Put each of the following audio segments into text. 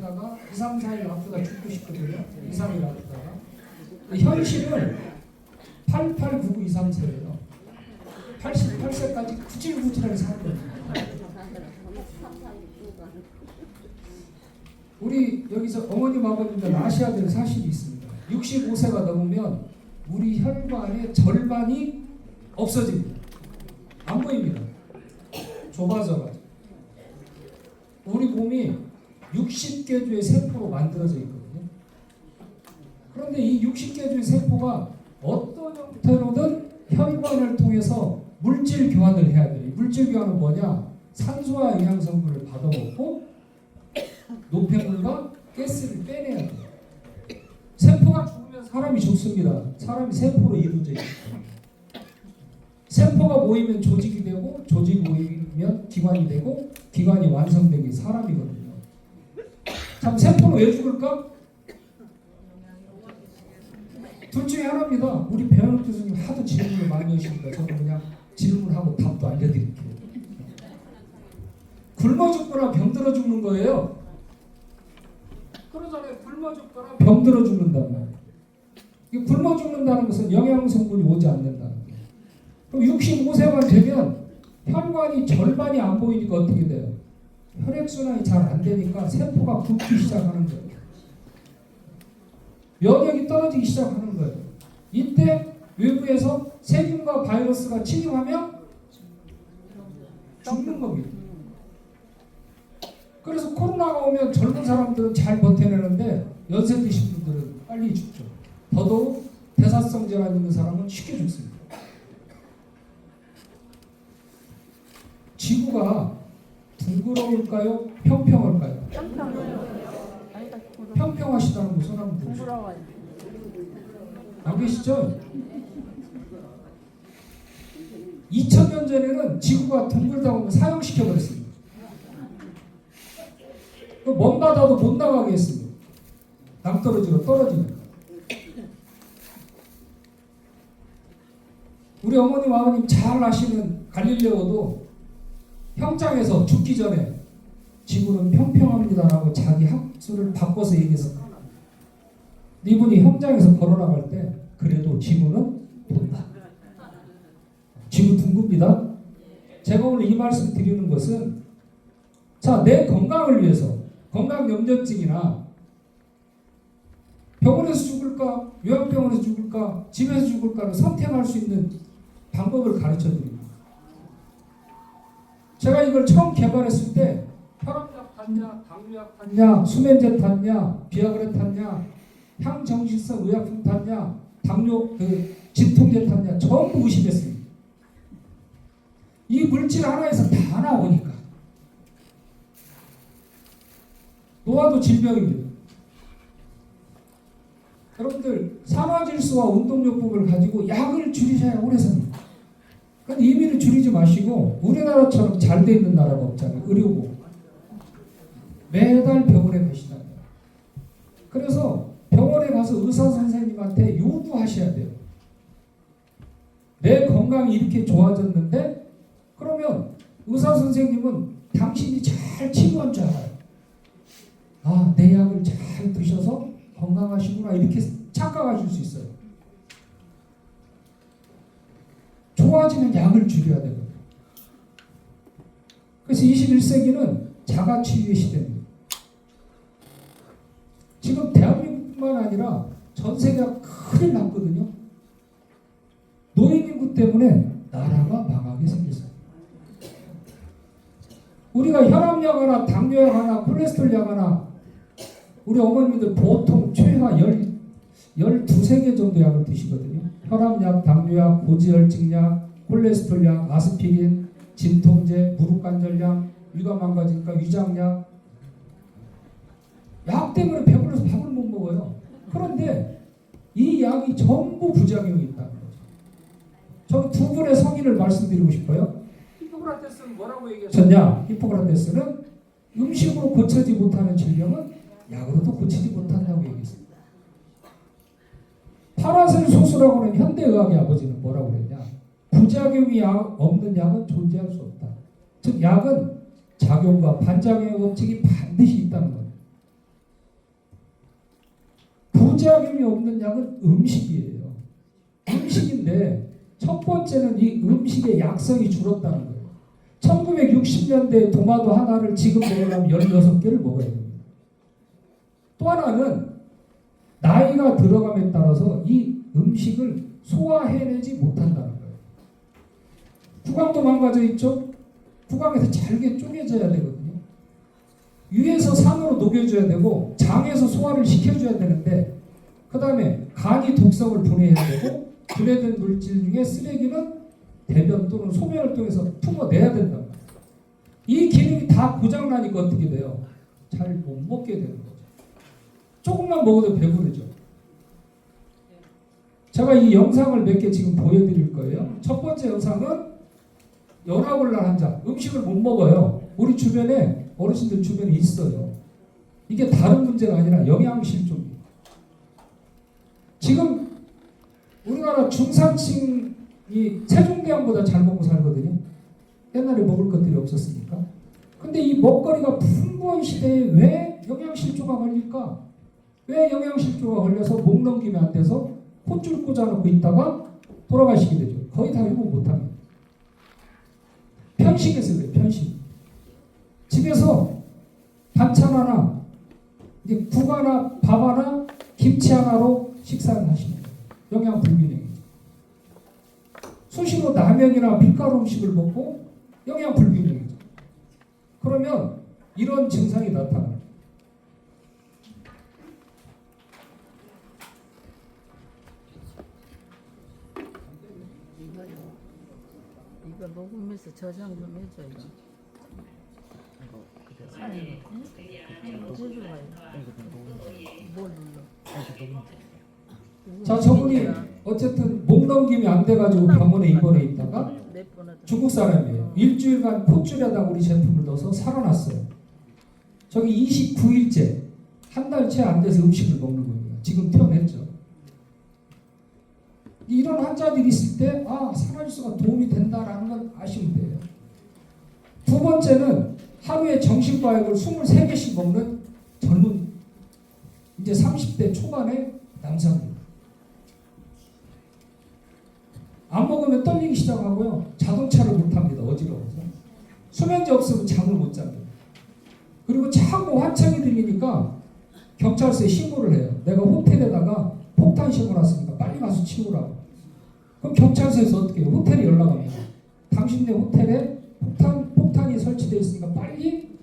아프다가 2, 3, 4일 아프다 죽고 싶거든요. 2, 3일 아프다가. 현실은 88, 99, 2, 3세예요. 88세까지 구질구질하게 사는 거예요. 우리 여기서 어머님 아버님들 아셔야 될 사실이 있습니다. 65세가 넘으면 우리 혈관의 절반이 없어집니다. 안 보입니다. 좁아져가지고. 우리 몸이 60개 주의 세포로 만들어져 있거든요. 그런데 이 60개 주의 세포가 어떤 형태로든 혈관을 통해서 물질 교환을 해야 돼요. 물질 교환은 뭐냐? 산소와 영양성분을 받아먹고 노폐물과 가스를 빼내야 돼요. 세포가 죽으면 사람이 죽습니다. 사람이 세포로 이루어져 있어요. 세포가 모이면 조직이 되고 조직이 모이면 기관이 되고 기관이 완성된 게 사람이거든요. 참 세포는 왜 죽을까? 둘 중에 하나입니다. 우리 배현욱 교수님 하도 질문을 많이 하시니까 저는 그냥 질문하고 답도 알려드릴게요. 굶어 죽거나 병들어 죽는 거예요. 그러잖아요. 굶어 죽거나 병들어 죽는단 말이에요. 굶어 죽는다는 것은 영양성분이 오지 않는다는 거예요. 그럼 65세만 되면 혈관이 절반이 안 보이니까 어떻게 돼요? 혈액순환이 잘 안 되니까 세포가 붓기 시작하는 거예요. 면역이 떨어지기 시작하는 거예요. 이때 외부에서 세균과 바이러스가 침입하면 죽는 겁니다. 그래서 코로나가 오면 젊은 사람들은 잘 버텨내는데 연세 드신 분들은 빨리 죽죠. 더더욱 대사성 질환 있는 사람은 쉽게 죽습니다. 지구가 둥그러울까요? 평평할까요? 평평하시다는 분 손 한번 들으시죠. 안 계시죠? 2000년 전에는 지구가 둥글다고 하면 사형시켜버렸습니다. 먼 바다도 못 나가게 했습니다. 낭떠러지로 떨어지니까. 우리 어머님 아버님 잘 아시는 갈릴레오도 형장에서 죽기 전에 지구는 평평합니다라고 자기 학술을 바꿔서 얘기해서 이분이 형장에서 걸어나갈 때 그래도 지구는 돈다. 지구 둥굽니다. 제가 오늘 이 말씀 드리는 것은 자, 내 건강을 위해서 건강염려증이나 병원에서 죽을까 요양병원에서 죽을까 집에서 죽을까를 선택할 수 있는 방법을 가르쳐 드립니다. 제가 이걸 처음 개발했을 때 혈압약 탔냐, 당뇨약 탔냐, 수면제 탔냐, 비아그라 탔냐, 향정신성 의약품 탔냐, 당뇨 진통제 탔냐 전부 의심했습니다. 이 물질 하나에서 다 나오니까 노화도 질병입니다. 여러분들 산화질소와 운동요법을 가지고 약을 줄이셔야 오래 삽니다. 그런데 임의로 줄이지 마시고 우리나라처럼 잘 돼 있는 나라가 없잖아요. 의료보 매달 병원에 가시잖아요. 그래서 병원에 가서 의사 선생님한테 요구하셔야 돼요. 내 건강이 이렇게 좋아졌는데 그러면 의사 선생님은 당신이 잘 치료한 줄 알아요. 아, 내 약을 잘 드셔서 건강하시구나 이렇게 착각하실 수 있어요. 좋아지는 약을 줄여야 되거든요. 그래서 21세기는 자가치유의 시대입니다. 지금 대한민국뿐만 아니라 전 세계가 큰일 났거든요. 노인 인구 때문에 나라가 망하게 생겼어요. 우리가 혈압약 하나, 당뇨약 하나, 콜레스테롤 약 하나 우리 어머님들 보통 최하 12개 정도 약을 드시거든요. 혈압약, 당뇨약, 고지혈증약, 콜레스테롤약, 아스피린, 진통제, 무릎관절약, 위가 망가지니까 위장약. 약 때문에 배불러서 밥을 못 먹어요. 그런데 이 약이 전부 부작용이 있다는 거죠. 저는 두 분의 성인을 말씀드리고 싶어요. 히포크라테스는 뭐라고 얘기하셨냐? 히포크라테스는 음식으로 고치지 못하는 질병은 약으로도 고치지 못한다고 얘기했습니다. 파라셀소스라고 하는 현대의학의 아버지는 뭐라고 그랬냐? 부작용이 없는 약은 존재할 수 없다. 즉 약은 작용과 반작용의 법칙이 반드시 있다는 거예요. 부작용이 없는 약은 음식이에요. 음식인데 첫 번째는 이 음식의 약성이 줄었다는 거예요. 1960년대 도마도 하나를 지금 먹으려면 16개를 먹어야 됩니다. 또 하나는 나이가 들어감에 따라서 이 음식을 소화해내지 못한다는 거예요. 구강도 망가져 있죠? 구강에서 잘게 쪼개져야 되거든요. 위에서 산으로 녹여줘야 되고 장에서 소화를 시켜줘야 되는데 그 다음에 간이 독성을 분해해야 되고 분해된 물질 중에 쓰레기는 대변 또는 소변을 통해서 품어내야 된다. 이 기능이 다 고장나니까 어떻게 돼요? 잘 못 먹게 되는 거죠. 조금만 먹어도 배부르죠. 제가 이 영상을 몇 개 지금 보여드릴 거예요. 첫 번째 영상은 연화곤란 환자, 음식을 못 먹어요. 우리 주변에 어르신들 주변에 있어요. 이게 다른 문제가 아니라 영양실조입니다. 지금 우리나라 중산층이 세종대왕보다 잘 먹고 살거든요. 옛날에 먹을 것들이 없었으니까. 근데 이 먹거리가 풍부한 시대에 왜 영양실조가 걸릴까? 왜 영양실조가 걸려서 목 넘기면 안 돼서 콧줄 꽂아놓고 있다가 돌아가시게 되죠. 거의 다 회복 못합니다. 편식해서 그래요. 편식. 집에서 반찬 하나, 이제 국 하나, 밥 하나, 김치 하나로 식사를 하시는 거예요. 영양 불균형이죠. 수시로 라면이나 밀가루 음식을 먹고 영양 불균형이죠. 그러면 이런 증상이 나타나요. 이거 녹음해서 저장 좀 해줘 이거. 제주 가요. 뭘 눌러? 자, 저분이 어쨌든 목 넘김이 안 돼가지고 병원에 입원해 있다가 중국 사람이에요. 일주일간 콧줄에다 우리 제품을 넣어서 살아났어요. 저기 29일째, 한 달 채 안 돼서 음식을 먹는 겁니다. 지금 태어났죠. 이런 환자들이 있을 때 산화주스가 도움이 된다라는 걸 아시면 돼요. 두 번째는 하루에 정신과약을 23개씩 먹는 젊은 이제 30대 초반의 남성입니다. 안 먹으면 떨리기 시작하고요. 자동차를 못 탑니다. 어지러워서. 수면제 없으면 잠을 못 잡니다. 그리고 자꾸 환청이 들리니까 경찰서에 신고를 해요. 내가 호텔에다가 폭탄 심어놨으니까 빨리 가서 치우라고. 그럼 경찰서에서 어떻게 해요? 호텔에 연락합니다. 당신네 호텔에 폭탄이 설치되어 있으니까 빨리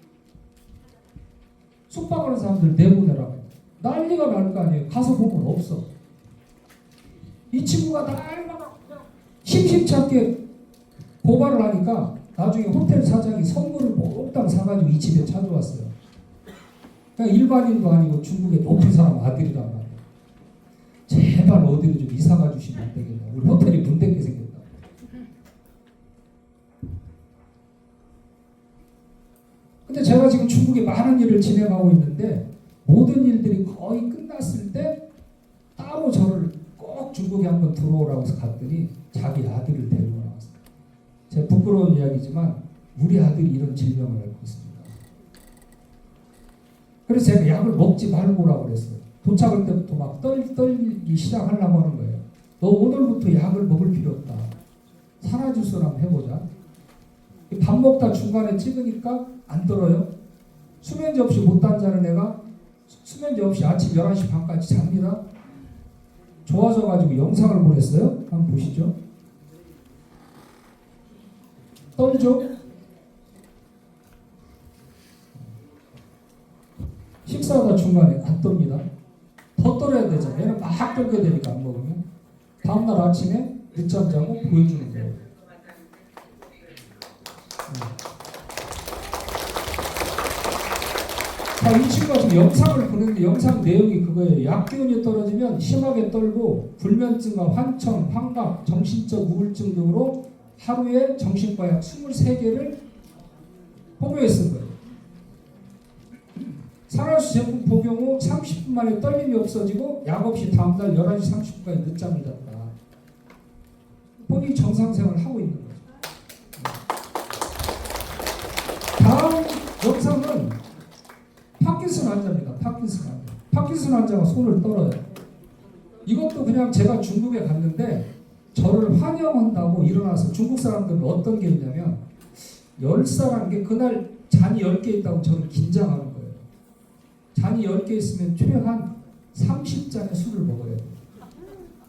숙박하는 사람들 내보내라고. 난리가 날 거 아니에요. 가서 보면 없어. 이 친구가 날마다 심심치 않게 고발을 하니까 나중에 호텔 사장이 선물을 몽땅 사가지고 이 집에 찾아왔어요. 그냥 일반인도 아니고 중국의 높은 사람 아들이란 말이에요. 제발 어디로 좀 이사가 주시면 안 되겠나. 우리 호텔이 문 닫게 생겼다. 근데 제가 지금 중국에 많은 일을 진행하고 있는데 모든 일들이 거의 끝났을 때 따로 저를 꼭 중국에 한번 들어오라고 해서 갔더니 자기 아들을 데리고 나왔어요. 제가 부끄러운 이야기지만 우리 아들이 이런 질병을 앓고 있습니다. 그래서 제가 약을 먹지 말고라고 그랬어요. 도착할 때부터 막 떨기 시작하려고 하는 거예요. 너 오늘부터 약을 먹을 필요 없다. 산화주스를 한번 해보자. 밥 먹다 중간에 찍으니까 안 떨어요. 수면제 없이 못 잠자는 애가 수면제 없이 아침 11시 반까지 잡니다. 좋아져가지고 영상을 보냈어요. 한번 보시죠. 떨죠? 식사하다 중간에 안 떱니다. 더 떨어야 되죠. 얘는 막 떨게 되니까 안 먹으면. 다음날 아침에 늦잠 자고 보여주는 거예요. 자, 이 친구가 지금 영상을 보냈는데 영상 내용이 그거예요. 약 기운이 떨어지면 심하게 떨고 불면증과 환청, 환각, 정신적 우울증 등으로 하루에 정신과 약 23개를 복용해 쓴 거예요. 산화수 제품 복용 후 30분 만에 떨림이 없어지고 약 없이 다음날 11시 30분까지 늦잠을 잤다. 본인이 정상생활을 하고 있는 거죠. 다음 영상은 파킨슨 환자입니다. 파킨슨 환자가 손을 떨어요. 이것도 그냥 제가 중국에 갔는데 저를 환영한다고 일어나서 중국 사람들은 어떤 게 있냐면 10사람 게 그날 잔이 10개 있다고 저는 긴장하는 거예요. 잔이 10개 있으면 최한 30잔의 술을 먹어야 돼요.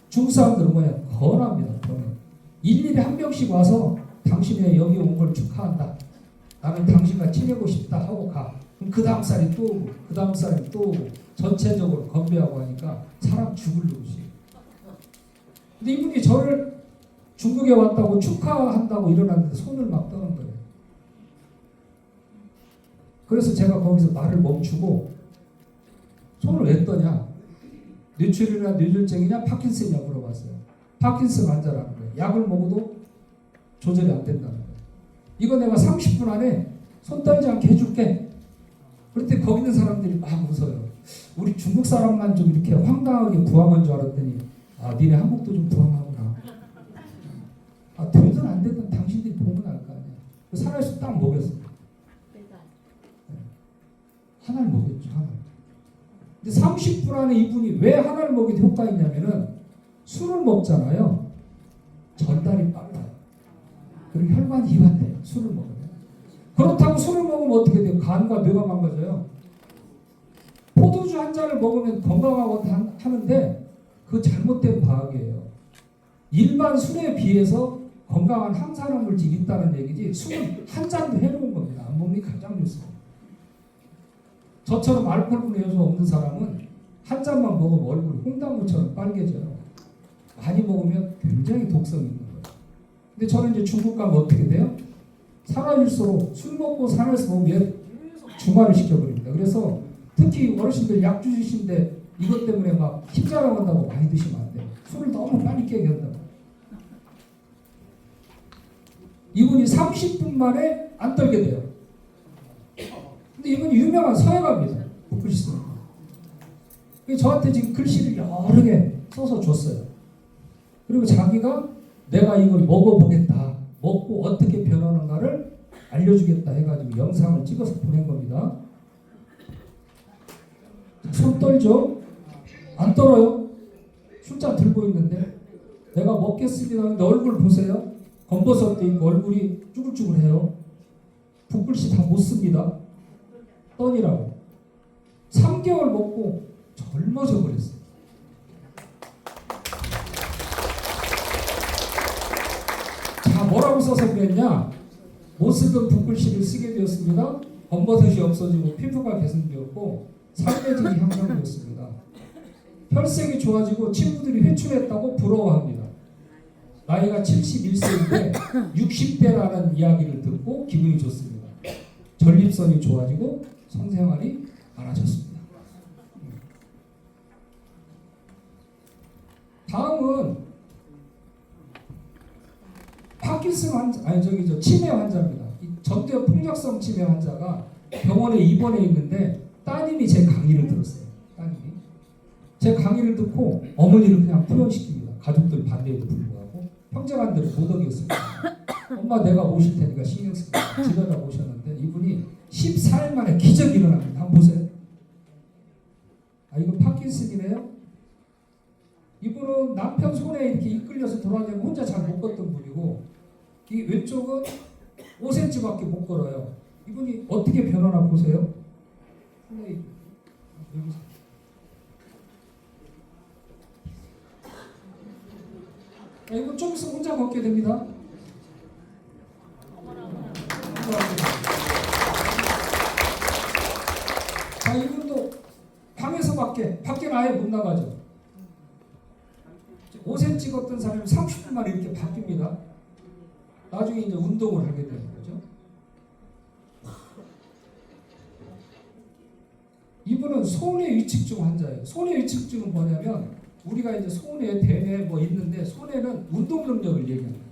중국 사람들은 뭐냐? 권합니다. 권해. 일일이 한 명씩 와서 당신이 여기 온 걸 축하한다. 나는 당신과 지내고 싶다 하고 가. 그럼 그 다음 살이 또 오고 그 다음 살이 또 오고 전체적으로 건배하고 하니까 사람 죽을 노릇이에요. 근데 이분이 저를 중국에 왔다고 축하한다고 일어났는데 손을 막 떠는 거예요. 그래서 제가 거기서 말을 멈추고 손을 왜 떠냐? 뇌출혈이나 뇌졸중이냐 파킨슨이냐 물어봤어요. 파킨슨 환자라는 거예요. 약을 먹어도 조절이 안 된다는 거예요. 이거 내가 30분 안에 손 떨지 않게 해줄게. 그런데 거기 있는 사람들이 막 웃어요. 우리 중국 사람만 좀 이렇게 황당하게 부항한 줄 알았더니 아 니네 한국도 좀 부항하구나. 아 되든 안 되든 당신들이 보면 알 거 아니야. 살아있어 딱 먹였어요. 하나를 먹였죠. 하나. 근데 30분 안에 이분이 왜 하나를 먹이도 효과 있냐면은 술을 먹잖아요. 전달이 빨라요. 그리고 혈관이 이완돼요. 술을 먹으면. 그렇다고 술을 먹으면 어떻게 돼요? 간과 뇌가 망가져요. 포도주 한 잔을 먹으면 건강하고 하는데 그 잘못된 과학이에요. 일반 술에 비해서 건강한 항산화 물질이 있다는 얘기지 술은 한 잔도 해로운 겁니다. 안 먹는 게 가장 좋습니다. 저처럼 알코올분해 요소 없는 사람은 한 잔만 먹으면 얼굴이 홍당무처럼 빨개져요. 많이 먹으면 굉장히 독성이 있는 거예요. 근데 저는 이제 중국 가면 어떻게 돼요? 사라질수록 술 먹고 산에서 보면 중화를 시켜버립니다. 그래서 특히 어르신들 약 주시신데 이것 때문에 막 힘자랑 한다고 많이 드시면 안 돼요. 술을 너무 빨리 깨게 한다고. 이분이 30분 만에 안 떨게 돼요. 근데 이분이 유명한 서예가입니다. 글씨. 저한테 지금 글씨를 여러 개 써서 줬어요. 그리고 자기가 내가 이걸 먹어보겠다. 먹고 어떻게 변하는가를 알려주겠다 해가지고 영상을 찍어서 보낸 겁니다. 손 떨죠? 안 떨어요? 술잔 들고 있는데 내가 먹겠습니다. 근데 얼굴 보세요. 검버섯도 있고 얼굴이 쭈글쭈글해요. 붓글씨 다 못 씁니다. 떠니라고. 3개월 먹고 젊어져 버렸어요. 자, 뭐라고 써서 그랬냐? 못 쓰던 붓글씨를 쓰게 되었습니다. 검버섯이 없어지고 피부가 개선되었고 살매질이 향상되었습니다. 혈색이 좋아지고 친구들이 회춘했다고 부러워합니다. 나이가 71세인데 60대라는 이야기를 듣고 기분이 좋습니다. 전립선이 좋아지고 성생활이 많아졌습니다. 다음은 파킨슨 환자, 치매 환자입니다. 전두엽 폭력성 치매 환자가 병원에 입원해 있는데 따님이 제 강의를 들었어요. 따님이 제 강의를 듣고 어머니를 그냥 투혼시킵니다. 가족들 반대에도 불구하고 형제간들을 못 어겼습니다. 엄마 내가 모실 테니까 신경 쓰고 집에다 모셨는데 이분이 14일 만에 기적이 일어납니다. 한번 보세요. 아 이거 파킨슨이래요? 이분은 남편 손에 이렇게 이끌려서 돌아다니고 혼자 잘 못 걷던 분이고 이 왼쪽은 5cm밖에 못 걸어요. 이분이 어떻게 변하나 보세요. 이거 좀 있으면 혼자 걷게 됩니다. 자, 이분도 방에서 밖에는 아예 못 나가죠. 5cm 걷던 사람이 30분 만에 이렇게 바뀝니다. 나중에 이제 운동을 하게 되는 거죠. 이분은 손해 위축증 환자예요. 손해 위축증은 뭐냐면 우리가 이제 손에 대뇌 뭐 있는데 손해는 운동 능력을 얘기합니다.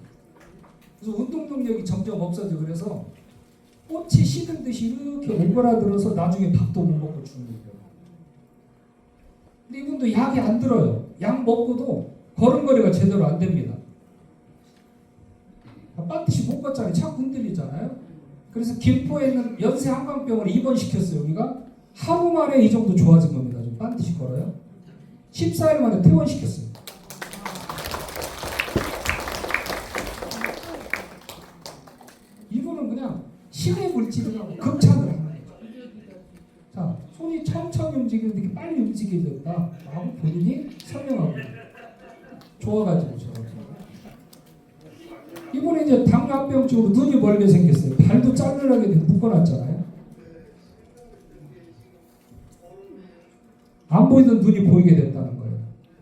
그래서 운동 능력이 점점 없어져. 그래서 꽃이 시든 듯이 이렇게 오그라들어서 나중에 밥도 못 먹고 죽는 거예요. 근데 이분도 약이 안 들어요. 약 먹고도 걸음걸이가 제대로 안 됩니다. 반드시 못 걷잖아요. 자꾸 흔들리잖아요. 그래서 김포에 있는 연세 한강병원에 입원시켰어요. 여기가 하루 만에 이 정도 좋아진 겁니다. 좀 반드시 걸어요. 14일 만에 퇴원시켰어요. 이분은 그냥 신의 물질을 하고 극찬을 하는 거죠. 자, 손이 천천히 움직이는데 이렇게 빨리 움직여졌다 라고 본인이 설명하고 좋아가지고 저렇게. 이분은 이제 당뇨합병증으로 눈이 멀게 생겼어요. 발도 짜늘하게 묶어놨잖아요. 안 보이던 눈이 보이게 됐다는 거예요.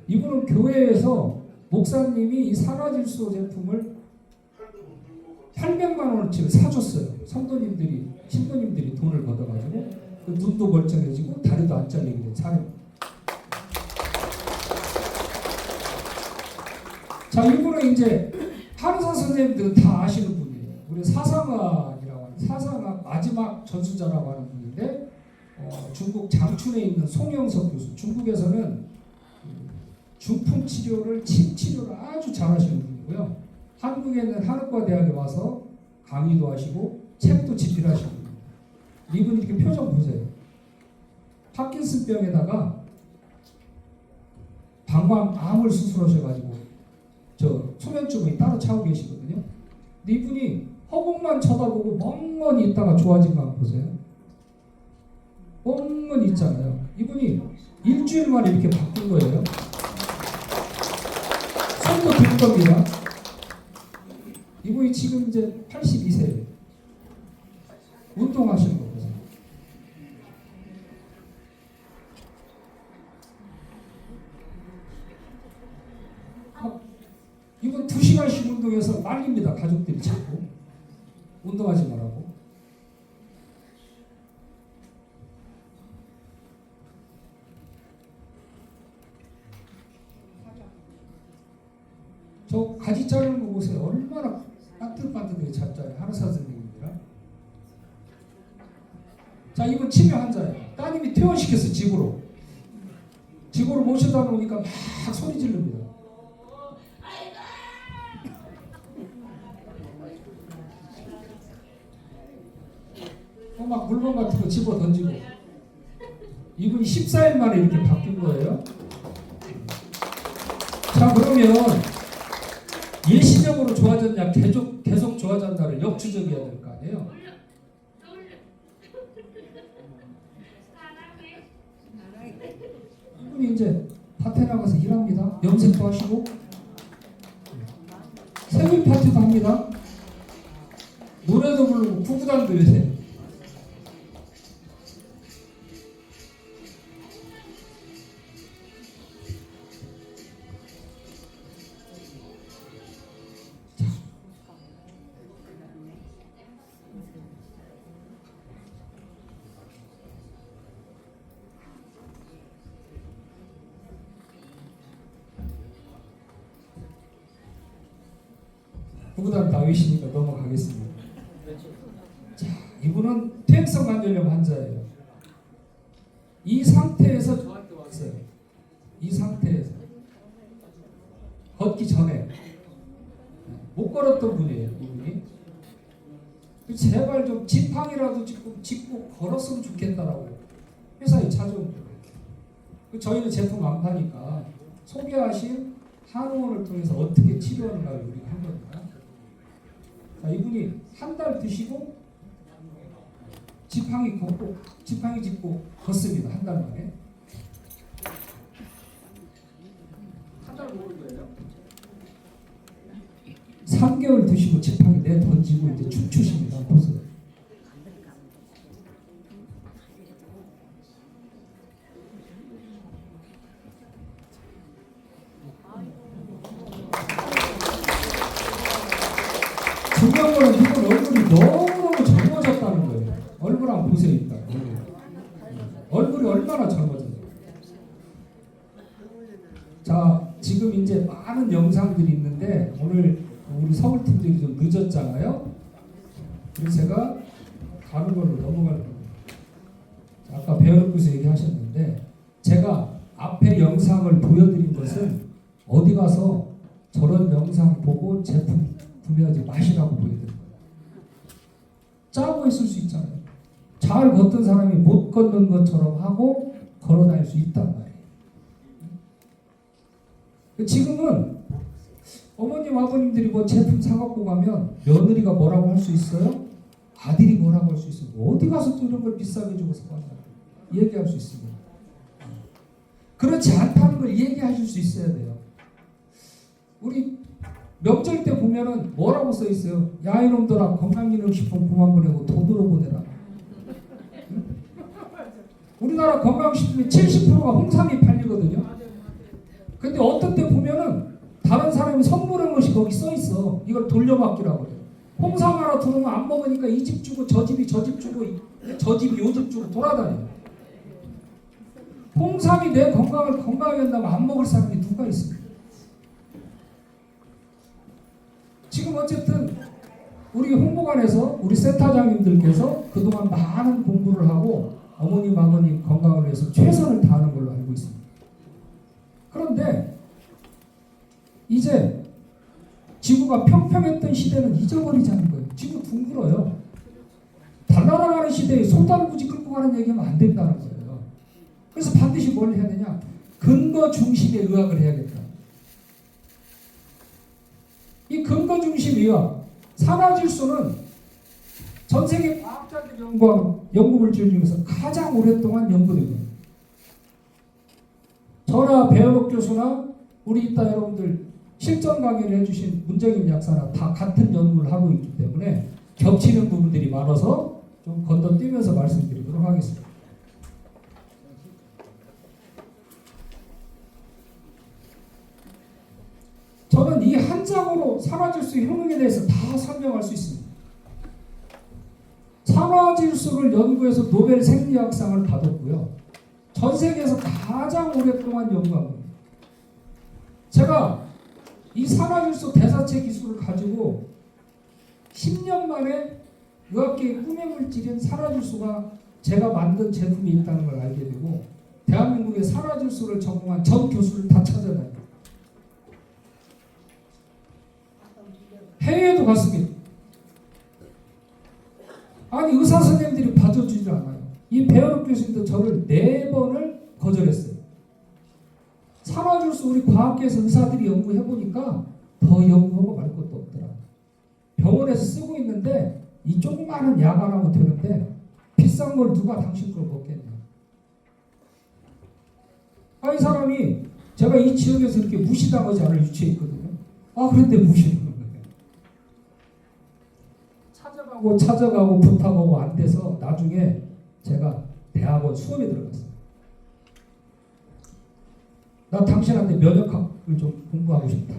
이분은 교회에서 목사님이 이 산화질소 제품을 800만 원어치를 사줬어요. 성도님들이, 신도님들이 돈을 걷어가지고 그 눈도 멀쩡해지고 다리도 안 잘리게 된 사례입니다. 자, 이분은 이제 한의사 선생님들은 다 아시는 분이에요. 우리 사상학이라고 하는 사상학 마지막 전수자라고 하는 분인데 중국 장춘에 있는 송영석 교수. 중국에서는 중풍 치료를 침 치료를 아주 잘하시는 분이고요. 한국에 있는 한의과 대학에 와서 강의도 하시고 책도 집필하시는 분입니다. 이분 이렇게 표정 보세요. 파킨슨병에다가 방광암을 수술하셔가지고 저 소변주머니 따로 차고 계시거든요. 근데 이분이 허공만 쳐다보고 멍멍이 있다가 좋아진 거 한번 보세요. 멍멍이 있잖아요. 이분이 일주일 만에 이렇게 바뀐 거예요. 손도 들 겁니다. 이분이 지금 이제 82세예요. 운동하시는 거 보세요. 이분 2시간씩 운동해서 말립니다. 가족들이 자꾸 운동하지 말라고. 저 가지 자르는 거 보세요. 얼마나 따뜻따뜻하게 잡잖아요. 한의사 선생님이랑. 자, 이분 치매 환자예요. 따님이 퇴원시켰어요. 집으로. 집으로 모셔다 놓으니까 막 소리 지릅니다. 막 물건 같은 거 집어 던지고. 이분이 14일 만에 이렇게 바뀐 거예요. 자, 그러면 예시적으로 좋아졌냐, 계속 좋아졌냐를 역추적해야 될 거 아니에요. 이분이 이제 밭에 나가서 일합니다. 염색도 하시고 생일 파티도 합니다. 노래도 부르고 구구단도 해요. 구구단 다윗이니까 넘어가겠습니다. 자, 이분은 퇴행성 관절염 환자예요. 이 상태에서 저한테 왔어요. 이 상태에서 걷기 전에 못 걸었던 분이에요. 이분이 제발 좀 지팡이라도 짚고 걸었으면 좋겠다라고 회사에 찾아온 거예요. 저희는 제품 안 파니까 소개하신 한의원을 통해서 어떻게 치료하는가를 우리가 한 겁니다. 자, 이분이 한 달 드시고 지팡이 짚고 걷습니다. 한 달 만에. 한 달 먹을 거예요. 3개월 드시고 지팡이 내 던지고 이제 춤추십니다. 보세요. 중요한 거는 이분 얼굴이 너무너무 젊어졌다는 거예요. 얼굴 한번 보세요. 일단 얼굴이 얼마나 젊어졌어요. 자, 지금 이제 많은 영상들이 있는데 오늘 우리 서울팀들이 좀 늦었잖아요. 그래서 제가 가는 걸로 넘어갈 겁니다. 아까 배어르쿠스 얘기하셨는데 제가 앞에 영상을 보여드린 것은 어디 가서 저런 영상 보고 제품 구매하지 마시라고 보여드린 거예요. 짜고 있을 수 있잖아요. 잘 걷던 사람이 못 걷는 것처럼 하고 걸어 다닐 수 있단 말이에요. 지금은 어머님 아버님들이 뭐 제품 사갖고 가면 며느리가 뭐라고 할 수 있어요? 아들이 뭐라고 할 수 있어요? 어디 가서 또 이런 걸 비싸게 주고 사냐 얘기할 수 있습니다. 그렇지 않다는 걸 얘기하실 수 있어야 돼요. 우리 명절 때 보면은 뭐라고 써 있어요? 야 이놈들아 건강기능식품 그만 보내고 돈으로 보내라. 응? 우리나라 건강식품의 70%가 홍삼이 팔리거든요. 근데 어떤 때 보면은 다른 사람이 선물한 것이 거기 써 있어. 이걸 돌려막기라고 해요. 홍삼 하나 들어오면 안 먹으니까 이 집 주고 저 집이 저 집 주고 저 집이 요 집 주고 돌아다녀요. 홍삼이 내 건강을 건강하게 한다면 안 먹을 사람이 누가 있습니까? 지금 어쨌든 우리 홍보관에서 우리 센터장님들께서 그동안 많은 공부를 하고 어머님 아버님 건강을 위해서 최선을 다하는 걸로 알고 있습니다. 그런데 이제 지구가 평평했던 시대는 잊어버리자는 거예요. 지구 둥글어요. 달나라가는 시대에 소달구지 끌고 가는 얘기하면 안 된다는 거예요. 그래서 반드시 뭘 해야 되냐? 근거 중심의 의학을 해야겠다. 이 근거 중심 의학, 산화질소는 전 세계 과학자들 연구한 연구물질 중에서 가장 오랫동안 연구되고 저나 배현옥 교수나 우리 이따 여러분들 실전 강의를 해주신 문정인 약사나 다 같은 연구를 하고 있기 때문에 겹치는 부분들이 많아서 좀 건너뛰면서 말씀드리도록 하겠습니다. 저는 이 한 장으로 산화질소의 효능에 대해서 다 설명할 수 있습니다. 산화질소를 연구해서 노벨 생리학상을 받았고요. 전 세계에서 가장 오랫동안 연구한 겁니다. 제가 이 산화질소 대사체 기술을 가지고 10년 만에 의학계의 꿈의 물질인 산화질소가 제가 만든 제품이 있다는 걸 알게 되고 대한민국의 산화질소를 전공한 전 교수를 다 찾아다녔어요. 해외에도 갔습니다. 아니 의사 선생님들이 받아주질 않아요. 이 배현옥 교수님도 저를 4번을 거절했어요. 산화질소 우리 과학계에서 의사들이 연구해보니까 더 연구하고 말 것도 없더라. 병원에서 쓰고 있는데 이 조그마한 약 하나면 되는데 비싼 걸 누가 당신 걸 먹겠냐. 이 사람이 제가 이 지역에서 이렇게 무시당하지 않을 위치에 있거든요. 그런데 무시를 찾아가고 부탁하고 안 돼서 나중에 제가 대학원 수업에 들어갔어요. 나 당신한테 면역학을 좀 공부하고 싶다.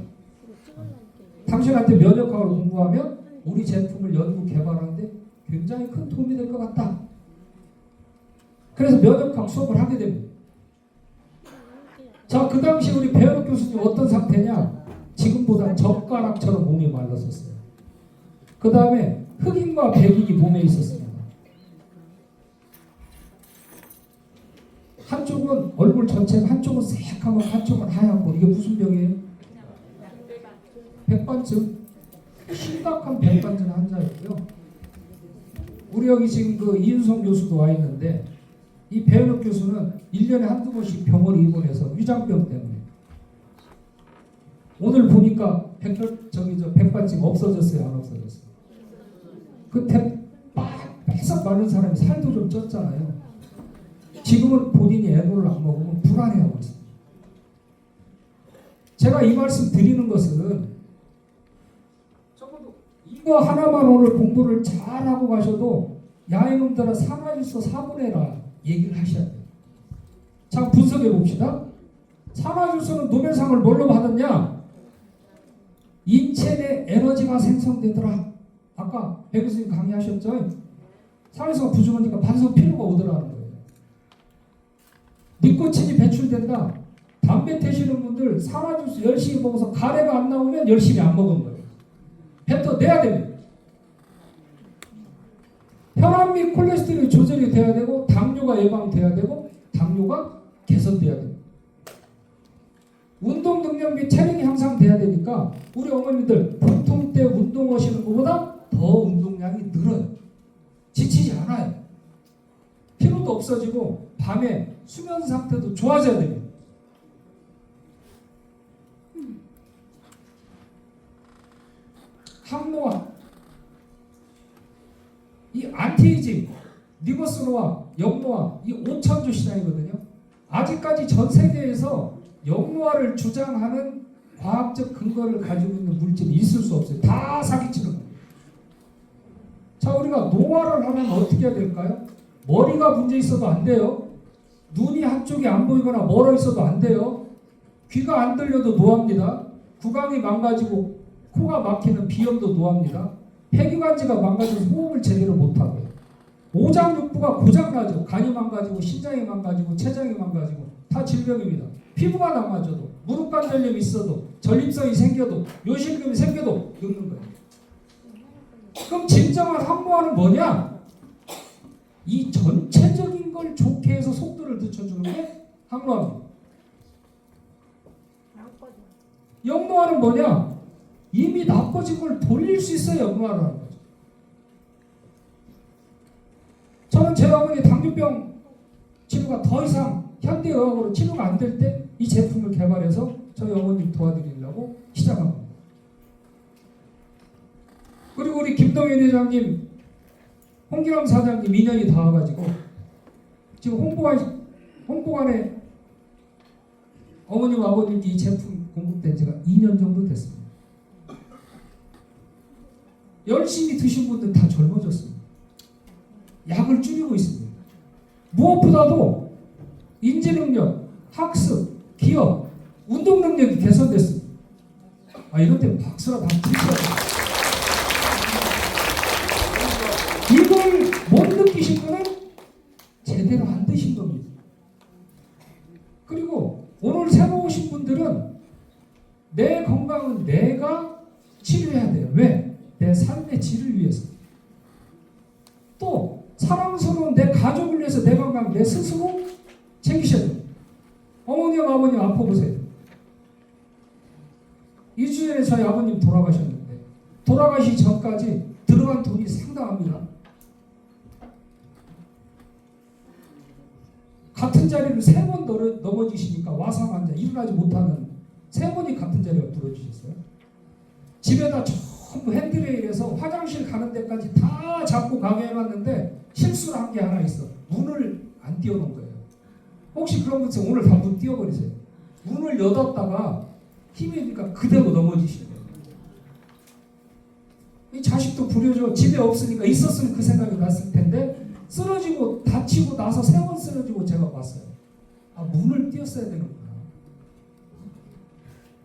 당신한테 면역학을 공부하면 우리 제품을 연구 개발하는데 굉장히 큰 도움이 될 것 같다. 그래서 면역학 수업을 하게 됩니다. 자, 그 당시 우리 배현옥 교수님 어떤 상태냐? 지금보다 젓가락처럼 몸이 말랐었어요. 그 다음에 흑인과 백인이 몸에 있었습니다. 한쪽은 얼굴 전체가 한쪽은 새카맣고 한쪽은 하얗고 이게 무슨 병이에요? 백반증. 심각한 백반증 환자였고요. 우리 여기 지금 그 이윤성 교수도 와 있는데 이 배현옥 교수는 1년에 한두 번씩 병원에 입원해서 위장병 때문에 오늘 보니까 백반증 없어졌어요? 안 없어졌어요? 그 바싹 마른 사람이 살도 좀 쪘잖아요. 지금은 본인이 애도를 안 먹으면 불안해하고 있습니다. 제가 이 말씀 드리는 것은 적어도 이거 하나만 오늘 공부를 잘하고 가셔도 야 이놈들아 산화질소 사분해라 얘기를 하셔야 돼요. 자, 분석해 봅시다. 산화질소는 노벨상을 뭘로 받았냐? 인체 내 에너지가 생성되더라. 아까 배 교수님 강의하셨죠? 산화질소가 부족하니까 반성 필요가 오더라는 거예요. 니코틴이 배출된다. 담배 태시는 분들 산화질소 열심히 먹어서 가래가 안 나오면 열심히 안 먹은 거예요. 뱉어내야 됩니다. 혈압 및 콜레스테롤이 조절이 돼야 되고 당뇨가 예방돼야 되고 당뇨가 개선돼야 됩니다. 운동 능력 및 체력이 향상돼야 되니까 우리 어머님들 보통 때 운동하시는 것보다 더 운동량이 늘어요. 지치지 않아요. 피로도 없어지고 밤에 수면 상태도 좋아져야 됩니다. 항노화, 이 안티에이징, 리버스노화, 역노화, 이 5천조 시장이거든요. 아직까지 전 세계에서 역노화를 주장하는 과학적 근거를 가지고 있는 물질이 있을 수 없어요. 다 사기치는 거예요. 자, 우리가 노화를 하면 어떻게 해야 될까요? 머리가 문제 있어도 안 돼요. 눈이 한쪽이 안 보이거나 멀어 있어도 안 돼요. 귀가 안 들려도 노화입니다. 구강이 망가지고 코가 막히는 비염도 노화입니다. 폐기관지가 망가져서 호흡을 제대로 못하고요. 오장육부가 고장나죠. 간이 망가지고 신장이 망가지고 췌장이 망가지고 다 질병입니다. 피부가 나빠져도 무릎 관절염이 있어도 전립선이 생겨도 요실금이 생겨도 늙는 거예요. 그럼 진정한 항노화는 뭐냐? 이 전체적인 걸 좋게 해서 속도를 늦춰주는 게 항노화입니다. 역노화는 뭐냐? 이미 나빠진 걸 돌릴 수 있어야 역노화라는 거죠. 저는 제 어머니 당뇨병 치료가 더 이상 현대의학으로 치료가 안 될 때 이 제품을 개발해서 저희 어머님 도와드리려고 시작한 겁니다. 그리고 우리 김동현 회장님, 홍기남 사장님 2년이 다 와가지고 지금 홍보관에 어머님 아버님께 이 제품 공급된 지가 2년 정도 됐습니다. 열심히 드신 분들 다 젊어졌습니다. 약을 줄이고 있습니다. 무엇보다도 인지능력, 학습, 기억, 운동 능력이 개선됐습니다. 이럴 때 박수라 다 드셔야 돼요. 이걸 못 느끼신 거는 제대로 안 드신 겁니다. 그리고 오늘 새로 오신 분들은 내 건강은 내가 치료해야 돼요. 왜? 내 삶의 질을 위해서. 또 사랑스러운 내 가족을 위해서 내 건강 내 스스로 챙기셔야 돼요. 어머님 아버님 아파보세요. 2주 전에 저희 아버님 돌아가셨는데 돌아가시 전까지 들어간 돈이 상당합니다. 같은 자리를 3번 넘어지시니까 와상 환자 일어나지 못하는 3번이 같은 자리가 부러지셨어요. 집에다 전부 핸드레일에서 화장실 가는 데까지 다 잡고 가게 해놨는데 실수를 한 게 하나 있어. 문을 안 띄워놓은 거예요. 혹시 그런 분 있으면 오늘 다 문 띄워버리세요. 문을 열었다가 힘이 드니까 그대로 넘어지시는 거예요. 이 자식도 부려줘. 집에 없으니까 있었으면 그 생각이 났을 텐데 쓰러지고 다치고 나서 3번 쓰러지고 제가 봤어요. 문을 띄웠어야 되는구나.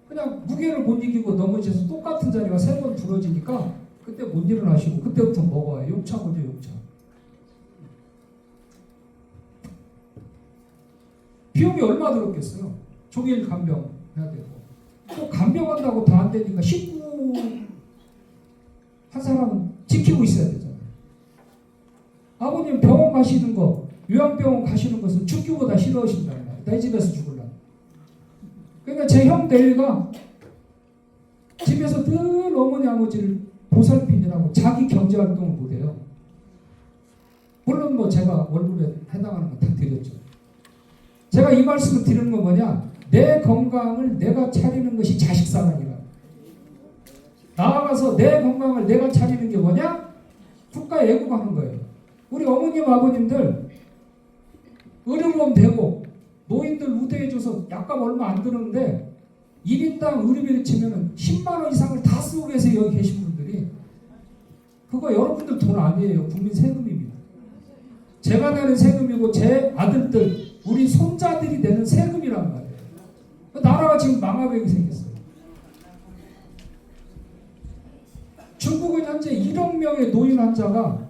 그냥 무게를 못 이기고 넘어져서 똑같은 자리가 3번 부러지니까 그때 못 일어나시고 그때부터 먹어요. 욕창이죠, 욕창. 비용이 얼마 들었겠어요? 종일 간병 해야 되고 또 간병한다고 다 안 되니까 식구 한 사람은 지키고 있어야 되잖아요. 아버님 병원 가시는 거, 요양병원 가시는 것은 죽기보다 싫어하신다는 말이에요. 내 집에서 죽을라. 그러니까 제 형 내리가 집에서 늘 어머니 아버지를 보살피느라고 자기 경제활동을 못해요. 물론 뭐 제가 월급에 해당하는 건 다 드렸죠. 제가 이 말씀을 드리는 건 뭐냐? 내 건강을 내가 차리는 것이 자식사랑이라. 나아가서 내 건강을 내가 차리는 게 뭐냐? 국가에 애국하는 거예요. 우리 어머님 아버님들 의료보험 되고 노인들 우대해줘서 약값 얼마 안 드는데 1인당 의료비를 치면 10만 원 이상을 다 쓰고 계세요. 여기 계신 분들이. 그거 여러분들 돈 아니에요. 국민 세금입니다. 제가 내는 세금이고 제 아들들 우리 손자들이 내는 세금이란 말이에요. 나라가 지금 망하게 생겼어요. 중국은 현재 1억 명의 노인 환자가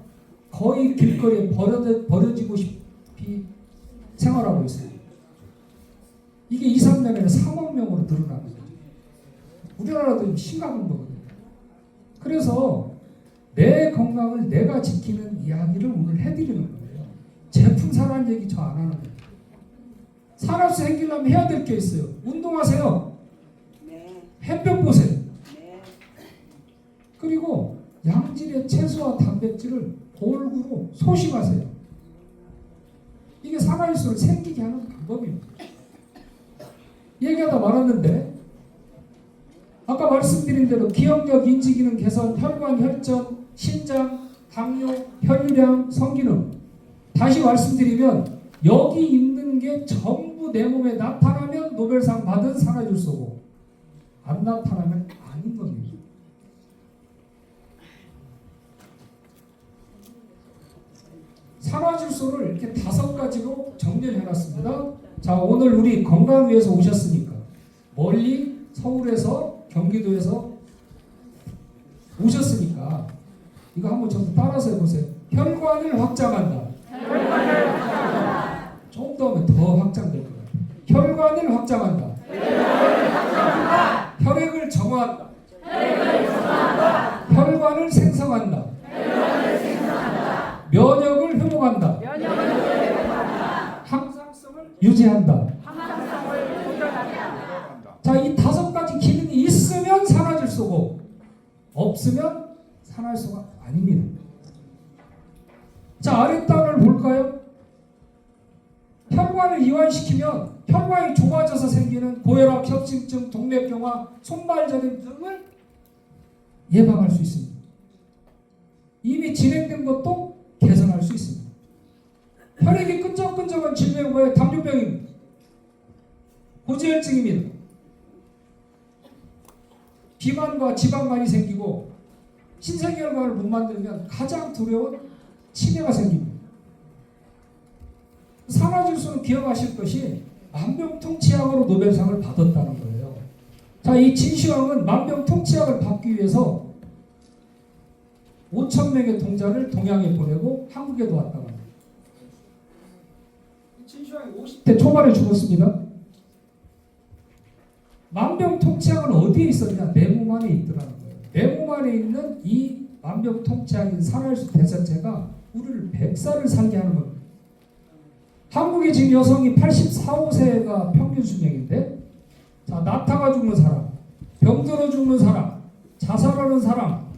거의 길거리에 버려지고 싶이 생활하고 있어요. 이게 2, 3년에 3억 명으로 늘어나는 거죠. 우리나라도 심각한 거거든요. 그래서 내 건강을 내가 지키는 이야기를 오늘 해드리는 거예요. 제품 사라는 얘기 저 안 하는 거예요. 산업수 생기려면 해야 될 게 있어요. 운동하세요. 네. 햇볕 보세요. 네. 그리고 양질의 채소와 단백질을 골고루 소식하세요. 이게 살아있을수록 생기게 하는 방법입니다. 얘기하다 말았는데 아까 말씀드린 대로 기억력, 인지기능 개선, 혈관, 혈전, 신장, 당뇨, 혈류량, 성기능. 다시 말씀드리면 여기 있는 게 전부 내 몸에 나타나면 노벨상 받은 산화질소고 안 나타나면 아닌 겁니다. 산화질소를 이렇게 5가지로 정렬해놨습니다. 자, 오늘 우리 건강을 위해서 오셨으니까 멀리 서울에서 경기도에서 오셨으니까 이거 한번 전부 따라서 해보세요. 혈관을 확장한다. 좀 더 하면 더 확장될 것 같아요. 혈관을 확장한다. 혈액을 정화한다. 혈관을 생성한다. 면역을 회복한다. 항상성을 유지한다. 자, 이 5가지 기능이 있으면 산화질소고 없으면 산화질소가 아닙니다. 자, 아랫단을 볼까요? 혈관을 이완시키면 혈관이 좁아져서 생기는 고혈압, 협심증, 동맥경화, 손발저림 등을 예방할 수 있습니다. 이미 진행된 것도 개선할 수 있습니다. 혈액이 끈적끈적한 질병은 뭐예요? 당뇨병입니다. 고지혈증입니다. 비만과 지방간이 생기고 신생혈관을 못 만들면 가장 두려운 치매가 생깁니다. 산화질소는 기억하실 것이 만병통치약으로 노벨상을 받았다는 거예요. 자, 이 진시황은 만병통치약을 받기 위해서 5,000명의 동자를 동양에 보내고 한국에도 왔다고 합니다. 진시황이 50대 초반에 죽었습니다. 만병통치약은 어디에 있었냐? 내 몸 안에 있더라는 거예요. 내 몸 안에 있는 이 만병통치약인 산화질소 대사체가 우리를 100살을 살게 하는 겁니다. 한국의 지금 여성이 84, 5세가 평균 수명인데, 자, 낙타가 죽는 사람, 병들어 죽는 사람, 자살하는 사람,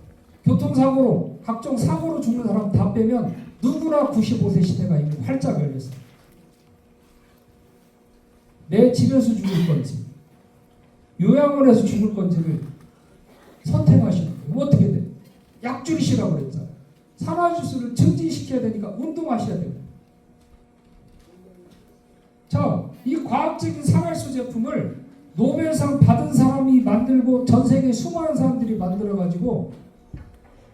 교통사고로 각종 사고로 죽는 사람 다 빼면 누구나 95세 시대가 이미 활짝 열렸어요. 내 집에서 죽을 건지 요양원에서 죽을 건지를 선택하시는 거예요. 어떻게 돼? 약 줄이시라고 그랬잖아요. 산화질소를 증진시켜야 되니까 운동하셔야 돼요. 자, 이 과학적인 산화질소 제품을 노벨상 받은 사람이 만들고 전 세계 수많은 사람들이 만들어가지고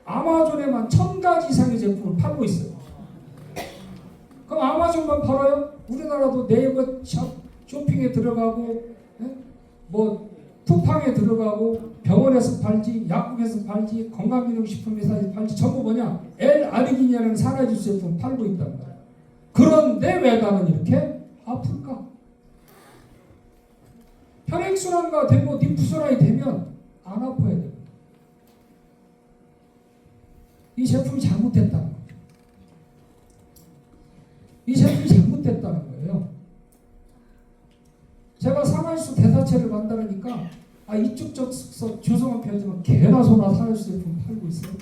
아마존에만 1000가지 이상의 제품을 팔고 있어요. 그럼 아마존만 팔아요? 우리나라도 네이버 쇼핑에 들어가고, 뭐 쿠팡에 들어가고, 병원에서 팔지, 약국에서 팔지, 건강기능식품회사에서 팔지, 전부 뭐냐? L-아르기닌이라는 산화질소 제품 팔고 있단 말이에요. 그런데 왜 나는 이렇게 아플까? 혈액순환과 되고 림프순환이 되면 안 아파야 돼요. 이 제품이 잘못됐다는 거예요. 이 제품이 잘못됐다는 거예요. 제가 산화질소 대사체를 만들으니까 이쪽 저쪽 죄송한 표현이지만 개나 소나 산화질소 제품 팔고 있어요.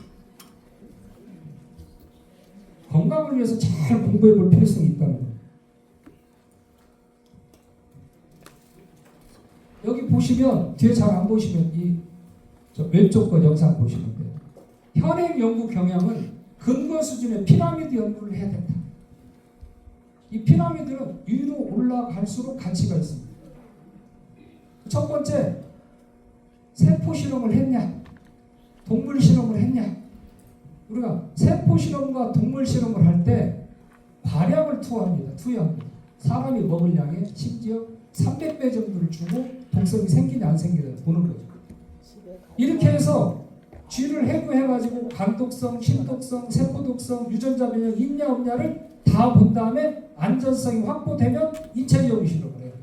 건강을 위해서 잘 공부해 볼 필요성이 있다는 거예요. 여기 보시면 뒤에 잘 안 보시면 저 왼쪽 거 영상 보시면 돼요. 혈액 연구 경향은 근거 수준의 피라미드 연구를 해야 된다. 이 피라미드는 위로 올라갈수록 가치가 있습니다. 첫 번째, 세포 실험을 했냐? 동물 실험을 했냐? 우리가 세포 실험과 동물 실험을 할 때 과량을 투여합니다. 사람이 먹을 양에 심지어 300배 정도를 주고 독성이 생기냐 안 생기냐 보는 거죠. 이렇게 해서 쥐를 해부해가지고 간독성, 심독성, 세포독성, 유전자 변형 있냐 없냐를 다 본 다음에 안전성이 확보되면 인체 적용 실험을 해요.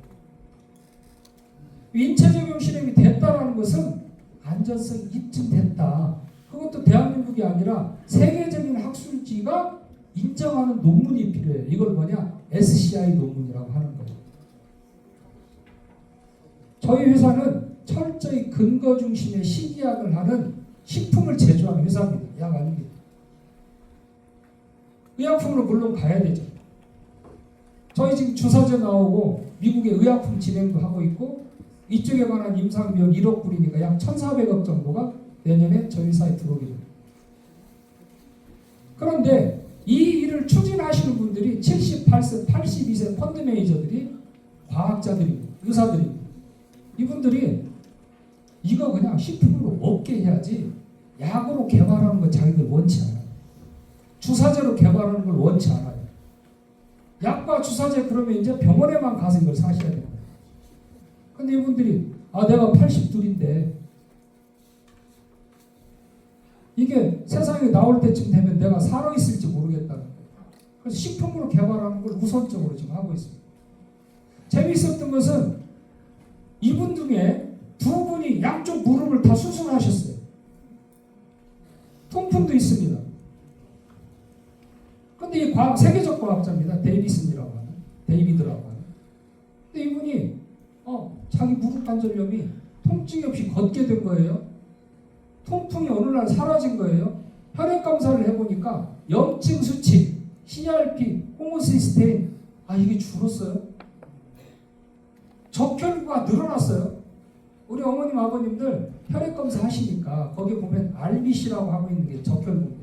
인체 적용 실험이 됐다라는 것은 안전성이 입증됐다. 그것도 대한민국이 아니라 세계적인 학술지가 인정하는 논문이 필요해요. 이걸 뭐냐? SCI 논문이라고 하는 거예요. 저희 회사는 철저히 근거 중심의 식이약을 하는 식품을 제조하는 회사입니다. 약 아닙니다. 의약품으로 물론 가야 되죠. 저희 지금 주사제 나오고 미국의 의약품 진행도 하고 있고 이쪽에 관한 임상비용 1억 불이니까 약 1,400억 정도가 내년에 저희 사에 들어오게 됩니다. 그런데 이 일을 추진하시는 분들이 78세, 82세 펀드 매니저들이 과학자들입니다. 의사들입니다. 이분들이 이거 그냥 식품으로 먹게 해야지 약으로 개발하는 거 자기들 원치 않아요. 주사제로 개발하는 걸 원치 않아요. 약과 주사제 그러면 이제 병원에만 가서 이걸 사셔야 돼요. 근데 이분들이 내가 82인데 이게 세상에 나올 때쯤 되면 내가 살아있을지 모르겠다는 거예요. 그래서 식품으로 개발하는 걸 우선적으로 지금 하고 있습니다. 재미있었던 것은 이분 중에 두 분이 양쪽 무릎을 다 수술하셨어요. 통풍도 있습니다. 근데 이 세계적 과학자입니다. 데이비슨이라고 하는, 데이비드라고 하는. 근데 이분이 자기 무릎 관절염이 통증이 없이 걷게 된 거예요. 통풍이 어느 날 사라진 거예요. 혈액 검사를 해보니까 염증 수치, CRP, 호모시스테인 이게 줄었어요. 적혈구가 늘어났어요. 우리 어머님 아버님들 혈액 검사 하시니까 거기 보면 RBC라고 하고 있는 게 적혈구입니다.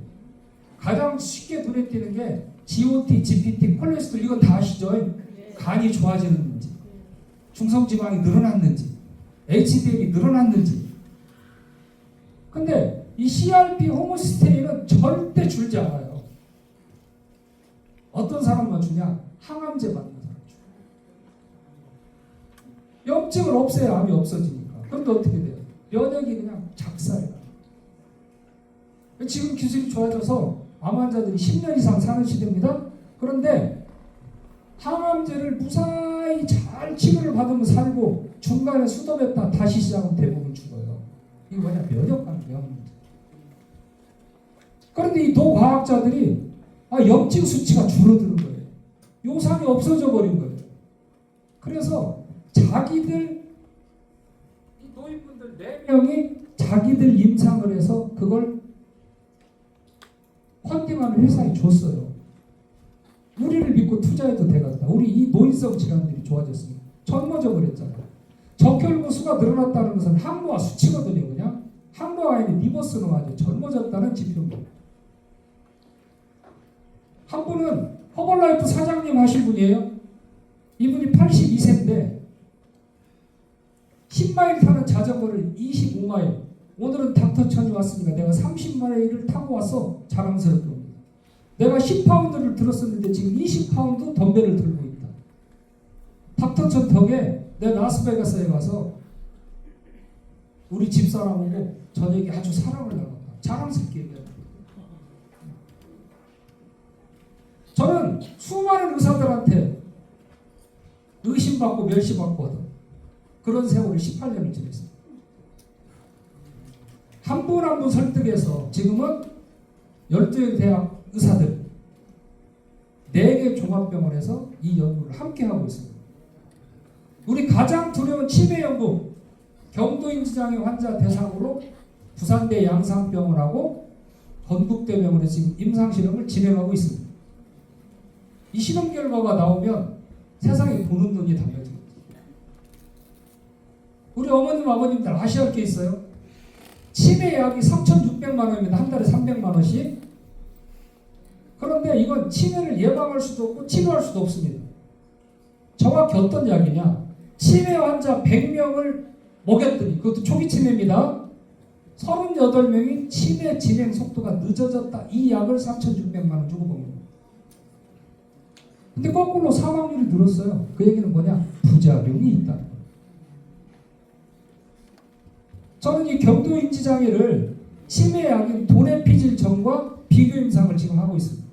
가장 쉽게 눈에 띄는 게 GOT, GPT, 콜레스테롤 이건 다 아시죠? 간이 좋아지는지, 중성지방이 늘어났는지, HDL이 늘어났는지. 근데 이 CRP, 호모시스테인은 절대 줄지 않아요. 어떤 사람만 주냐? 항암제 맞는 사람 주. 염증을 없애야 암이 없어지니까. 그런데 어떻게 돼요? 면역이 그냥 작살이 나요. 지금 기술이 좋아져서 암 환자들이 10년 이상 사는 시대입니다. 그런데 항암제를 무사히 잘 치료를 받으면 살고 중간에 수dob했다 다시 시작하면 대부분 죽어요. 이거 뭐냐? 면역관계요. 그런데 이 노과학자들이 염증 수치가 줄어드는 거예요. 요상이 없어져 버린 거예요. 그래서 자기들 이 노인분들 4명이 자기들 임상을 해서 그걸 펀딩하는 회사에 줬어요. 우리를 믿고 투자해도 되겠다. 우리 이 노인성 질환들이 좋아졌습니다. 젊어져 버렸잖아요. 적혈구 수가 늘어났다는 것은 항노화 수치거든요. 그냥 항노화가 아닌 리버스로 아주 젊어졌다는 지표입니다. 한 분은 허벌라이프 사장님 하신 분이에요. 이분이 82세인데 10마일 타는 자전거를 25마일. 오늘은 닥터천이 왔으니까 내가 30마일을 타고 와서 자랑스럽게 옵니다. 내가 10파운드를 들었었는데 지금 20파운드 덤벨을 들고 있다. 닥터천 덕에 내가 라스베가스에 가서 우리 집사람하고 저녁에 아주 사랑을 나눴다. 자랑스럽게 얘기합니다. 저는 수많은 의사들한테 의심받고 멸시받고 하던 그런 세월을 18년을 지냈습니다. 한 분 한 분 설득해서 지금은 12개 대학 의사들 4개 종합병원에서 이 연구를 함께 하고 있습니다. 우리 가장 두려운 치매 연구 경도인지장애 환자 대상으로 부산대 양산병원하고 건국대병원에 지금 임상실험을 진행하고 있습니다. 이 실험 결과가 나오면 세상에 보는 눈이 달라집니다. 우리 어머님 아버님들 아셔야 할 게 있어요. 치매 약이 3,600만 원입니다. 한 달에 300만 원씩. 그런데 이건 치매를 예방할 수도 없고 치료할 수도 없습니다. 정확히 어떤 약이냐? 치매 환자 100명을 먹였더니 그것도 초기 치매입니다. 38명이 치매 진행 속도가 늦어졌다. 이 약을 3,600만 원 주고 먹는. 근데 거꾸로 사망률이 늘었어요. 그 얘기는 뭐냐? 부작용이 있다. 저는 이 경도인지장애를 치매약인 도네피질전과 비교 임상을 지금 하고 있습니다.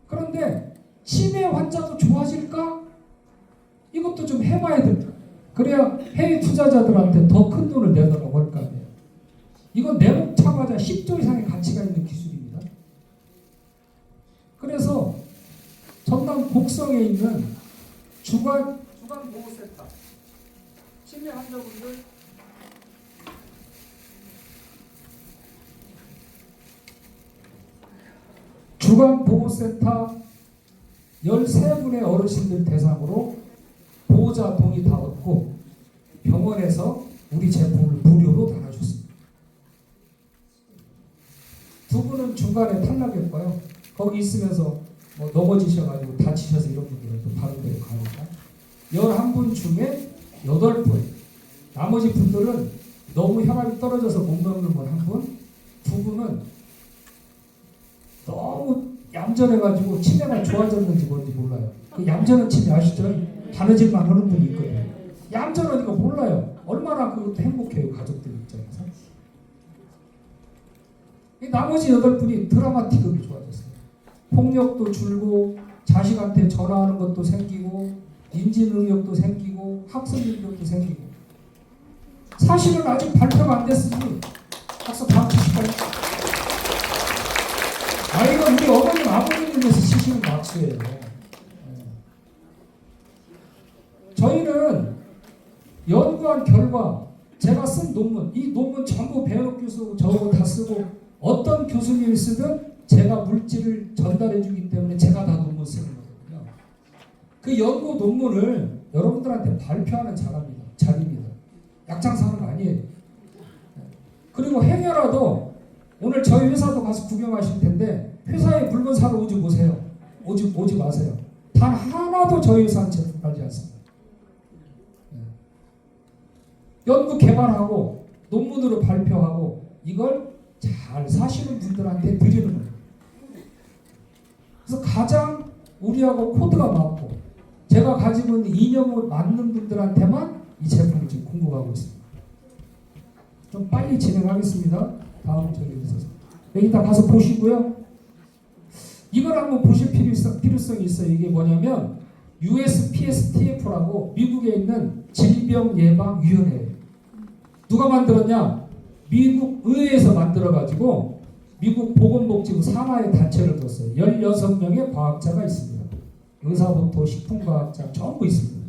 그런데 치매 환자도 좋아질까? 이것도 좀 해봐야 된다. 그래야 해외 투자자들한테 더 큰 돈을 내더라고 할 거 아니에요. 이건 내목 참가자 10조 이상의 가치가 있는 기술입니다. 그래서 전남 곡성에 있는 주간보호센터 치매 환자분들 주간보호센터 13분의 어르신들 대상으로 보호자 동의 다 얻고 병원에서 우리 제품을 무료로 달아줬습니다. 두 분은 중간에 탈락했고요. 거기 있으면서 뭐 넘어지셔가지고 다치셔서 이런 분들은 또 다른 데로 가니까 11분 중에 8분, 나머지 분들은 너무 혈압이 떨어져서 못 먹는 분 1분, 두 분은 너무 얌전해가지고 치매가 좋아졌는지 뭔지 몰라요. 그 얌전한 치매 아시죠? 바느질만 하는 분이 있거든요. 얌전하니까 몰라요. 얼마나 그것도 행복해요, 가족들 입장에서. 나머지 8분이 드라마틱하게 좋아졌어요. 폭력도 줄고 자식한테 전화하는 것도 생기고 인지 능력도 생기고 학습 능력도 생기고. 사실은 아직 발표가 안 됐으니 박수 다음 주실까요? 이건 우리 어머님 아버님을 위해서 치시는 박수예요. 저희는 연구한 결과, 제가 쓴 논문, 이 논문 전부 배우 교수 저거 다 쓰고 어떤 교수님이 쓰든 제가 물질을 전달해 주기 때문에 제가 다 논문 쓰는 거거든요. 그 연구 논문을 여러분들한테 발표하는 자리입니다. 약장사는 거 아니에요. 그리고 행여라도 오늘 저희 회사도 가서 구경하실 텐데 회사에 물건 사러 오지 마세요. 오지 마세요. 단 하나도 저희 회사는 제품 팔지 않습니다. 연구 개발하고 논문으로 발표하고 이걸 잘 사시는 분들한테 드리는 거예요. 그래서 가장 우리하고 코드가 맞고 제가 가지고 있는 이념을 맞는 분들한테만 이 제품을 지금 공급하고 있습니다. 좀 빨리 진행하겠습니다. 다음 저기에서 여기 다 가서 보시고요. 이걸 한번 보실 필요성이 있어요. 이게 뭐냐면 USPSTF라고 미국에 있는 질병예방위원회예요. 누가 만들었냐? 미국 의회에서 만들어가지고 미국 보건복지부 산하의 단체를 뒀어요. 16명의 과학자가 있습니다. 의사부터 식품과학자 전부 있습니다.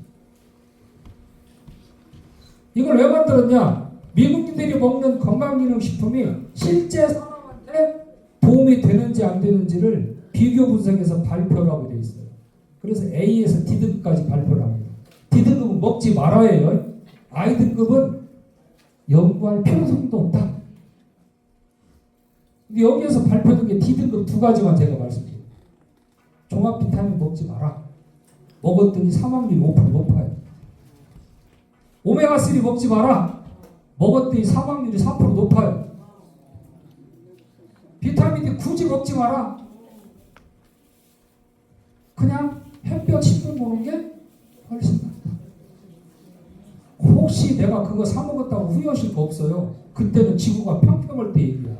이걸 왜 만들었냐? 미국인들이 먹는 건강기능식품이 실제 사람한테 도움이 되는지 안 되는지를 비교 분석해서 발표를 하고 되어 있어요. 그래서 A에서 D등급까지 발표를 합니다. D등급은 먹지 말아야 해요. I등급은 연구할 필요성도 없다. 근데 여기에서 발표된 게 D등급 2가지만 제가 말씀드려요. 종합 비타민 먹지 마라. 먹었더니 사망률이 5% 높아요. 오메가3 먹지 마라. 먹었더니 사망률이 4% 높아요. 비타민 D 굳이 먹지 마라. 그냥 햇볕 10분 보는 게 훨씬 낫다. 혹시 내가 그거 사 먹었다고 후회하실 거 없어요. 그때는 지구가 평평할 때 얘기야.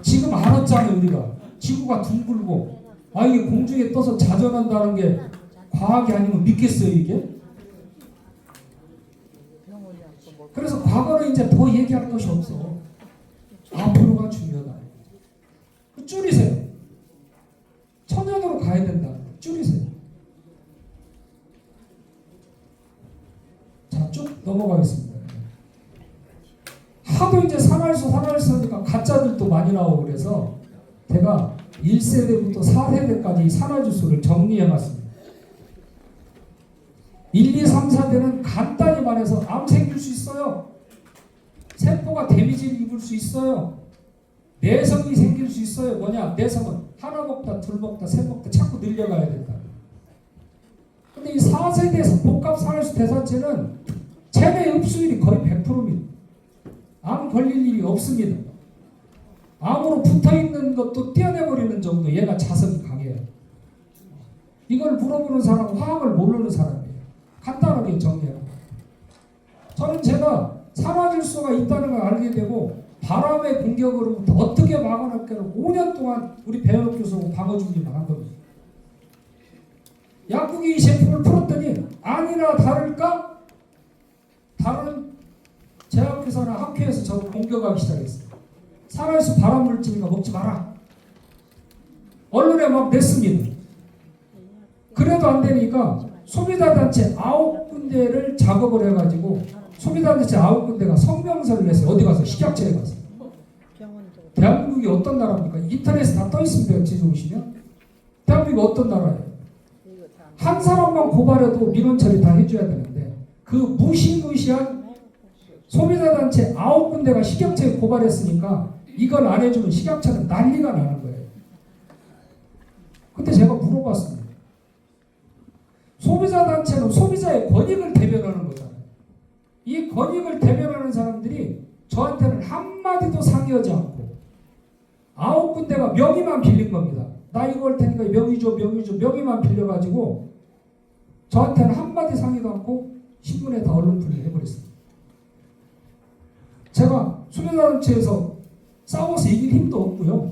지금 알았잖아요, 우리가. 지구가 둥글고 이게 공중에 떠서 자전한다는 게 과학이 아니면 믿겠어요, 이게? 그래서 과거는 이제 더 얘기할 것이 없어. 앞으로가 중요하다. 줄이세요. 천연으로 가야 된다. 줄이세요. 자, 쭉 넘어가겠습니다. 하도 이제 산화수니까 가짜들도 많이 나오고 그래서 제가 1세대부터 4세대까지 산화주소를 정리해놨습니다. 1, 2, 3, 4대는 간단히 말해서 암 생길 수 있어요. 세포가 데미지를 입을 수 있어요. 내성이 생길 수 있어요. 뭐냐? 내성은 하나 먹다, 둘 먹다, 셋 먹다 자꾸 늘려가야 된다. 근데 이 4세대에서 복합 산화수 대사체는 체내 흡수율이 거의 100%입니다. 암 걸릴 일이 없습니다. 암으로 붙어있는 것도 떼어내버리는 정도 얘가 자성이 강해요. 이걸 물어보는 사람은 화학을 모르는 사람이에요. 간단하게 정리해요. 저는 제가 산화질소가 있다는 걸 알게 되고 바람의 공격으로부터 어떻게 막아낼까를 5년 동안 우리 배현욱 교수하고 방어 준비만 한 겁니다. 약국이 이 제품을 풀었더니 아니나 다를까 다른 제약회사나 학회에서 저를 공격하기 시작했어요. 산화질소 발암물질이니까 먹지 마라. 언론에 막 냈습니다. 그래도 안 되니까 소비자단체 9군데를 작업을 해가지고 소비자단체 9군데가 성명서를 냈어요. 어디 가서? 식약처에 가서. 대한민국이 어떤 나라입니까? 인터넷에 다 떠 있습니다. 뒤져보시면. 대한민국이 어떤 나라예요? 한 사람만 고발해도 민원 처리 다 해줘야 되는데 그 무시무시한 소비자단체 9군데가 식약처에 고발했으니까 이걸 안 해주면 식약처는 난리가 나는 거예요. 근데 제가 물어봤습니다. 소비자단체는 소비자의 권익을 대변하는 거잖아요. 이 권익을 대변하는 사람들이 저한테는 한마디도 상의하지 않고 9군데가 명의만 빌린 겁니다. 나 이거 할 테니까 명의 줘, 명의만 빌려가지고 저한테는 한마디 상의도 않고 신문에 다 언론 분리해버렸습니다. 제가 소비자단체에서 싸워서 이길 힘도 없고요.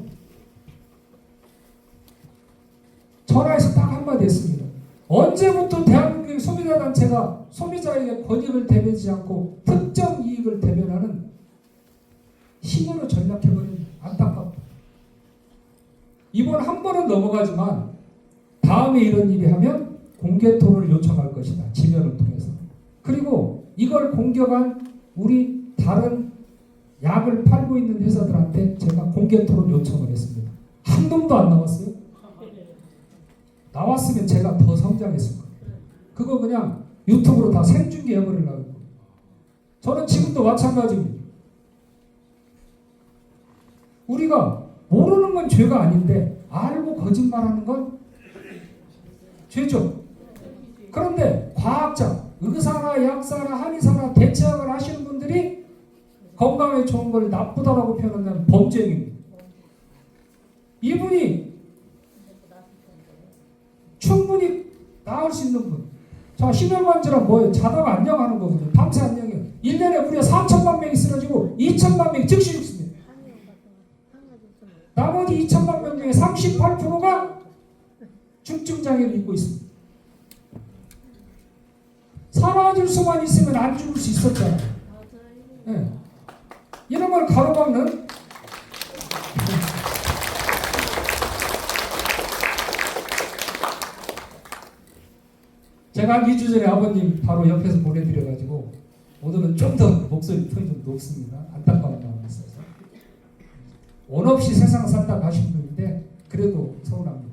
전화해서 딱 한마디 했습니다. 언제부터 대한민국의 소비자단체가 소비자에게 권익을 대변하지 않고 특정 이익을 대변하는 힘으로 전략해버린 안타깝다. 이번 한 번은 넘어가지만 다음에 이런 일이 하면 공개 토론을 요청할 것이다. 지면을 통해서. 그리고 이걸 공격한 우리 다른 약을 팔고 있는 회사들한테 제가 공개 토론 요청을 했습니다. 한 놈도 안 나왔어요. 나왔으면 제가 더 성장했을 거예요. 그거 그냥 유튜브로 다 생중계 해버리려고. 저는 지금도 마찬가지입니다. 우리가 모르는 건 죄가 아닌데 알고 거짓말하는 건 죄죠. 그런데 과학자, 의사나 약사나 한의사나 대체학을 하시는 분들이 건강에 좋은 걸 나쁘다라고 표현한다면 범죄입니다. 이분이 충분히 나을 수 있는 분. 자, 심혈관 질환 뭐예요? 자다가 안녕하는 거거든요. 밤새 안녕해요. 1년에 무려 4천만 명이 쓰러지고 2천만 명이 즉시 죽습니다. 나머지 2천만 명 중에 38%가 중증 장애를 입고 있습니다. 사라질 수만 있으면 안 죽을 수 있었잖아요. 네. 이런 걸 가로막는 제가 한 2주 전에 아버님 바로 옆에서 보내드려가지고 오늘은 좀 더 목소리 톤이 좀 높습니다. 안타까운 마음이 있어서 원 없이 세상 산다고 하신 분인데 그래도 서운합니다.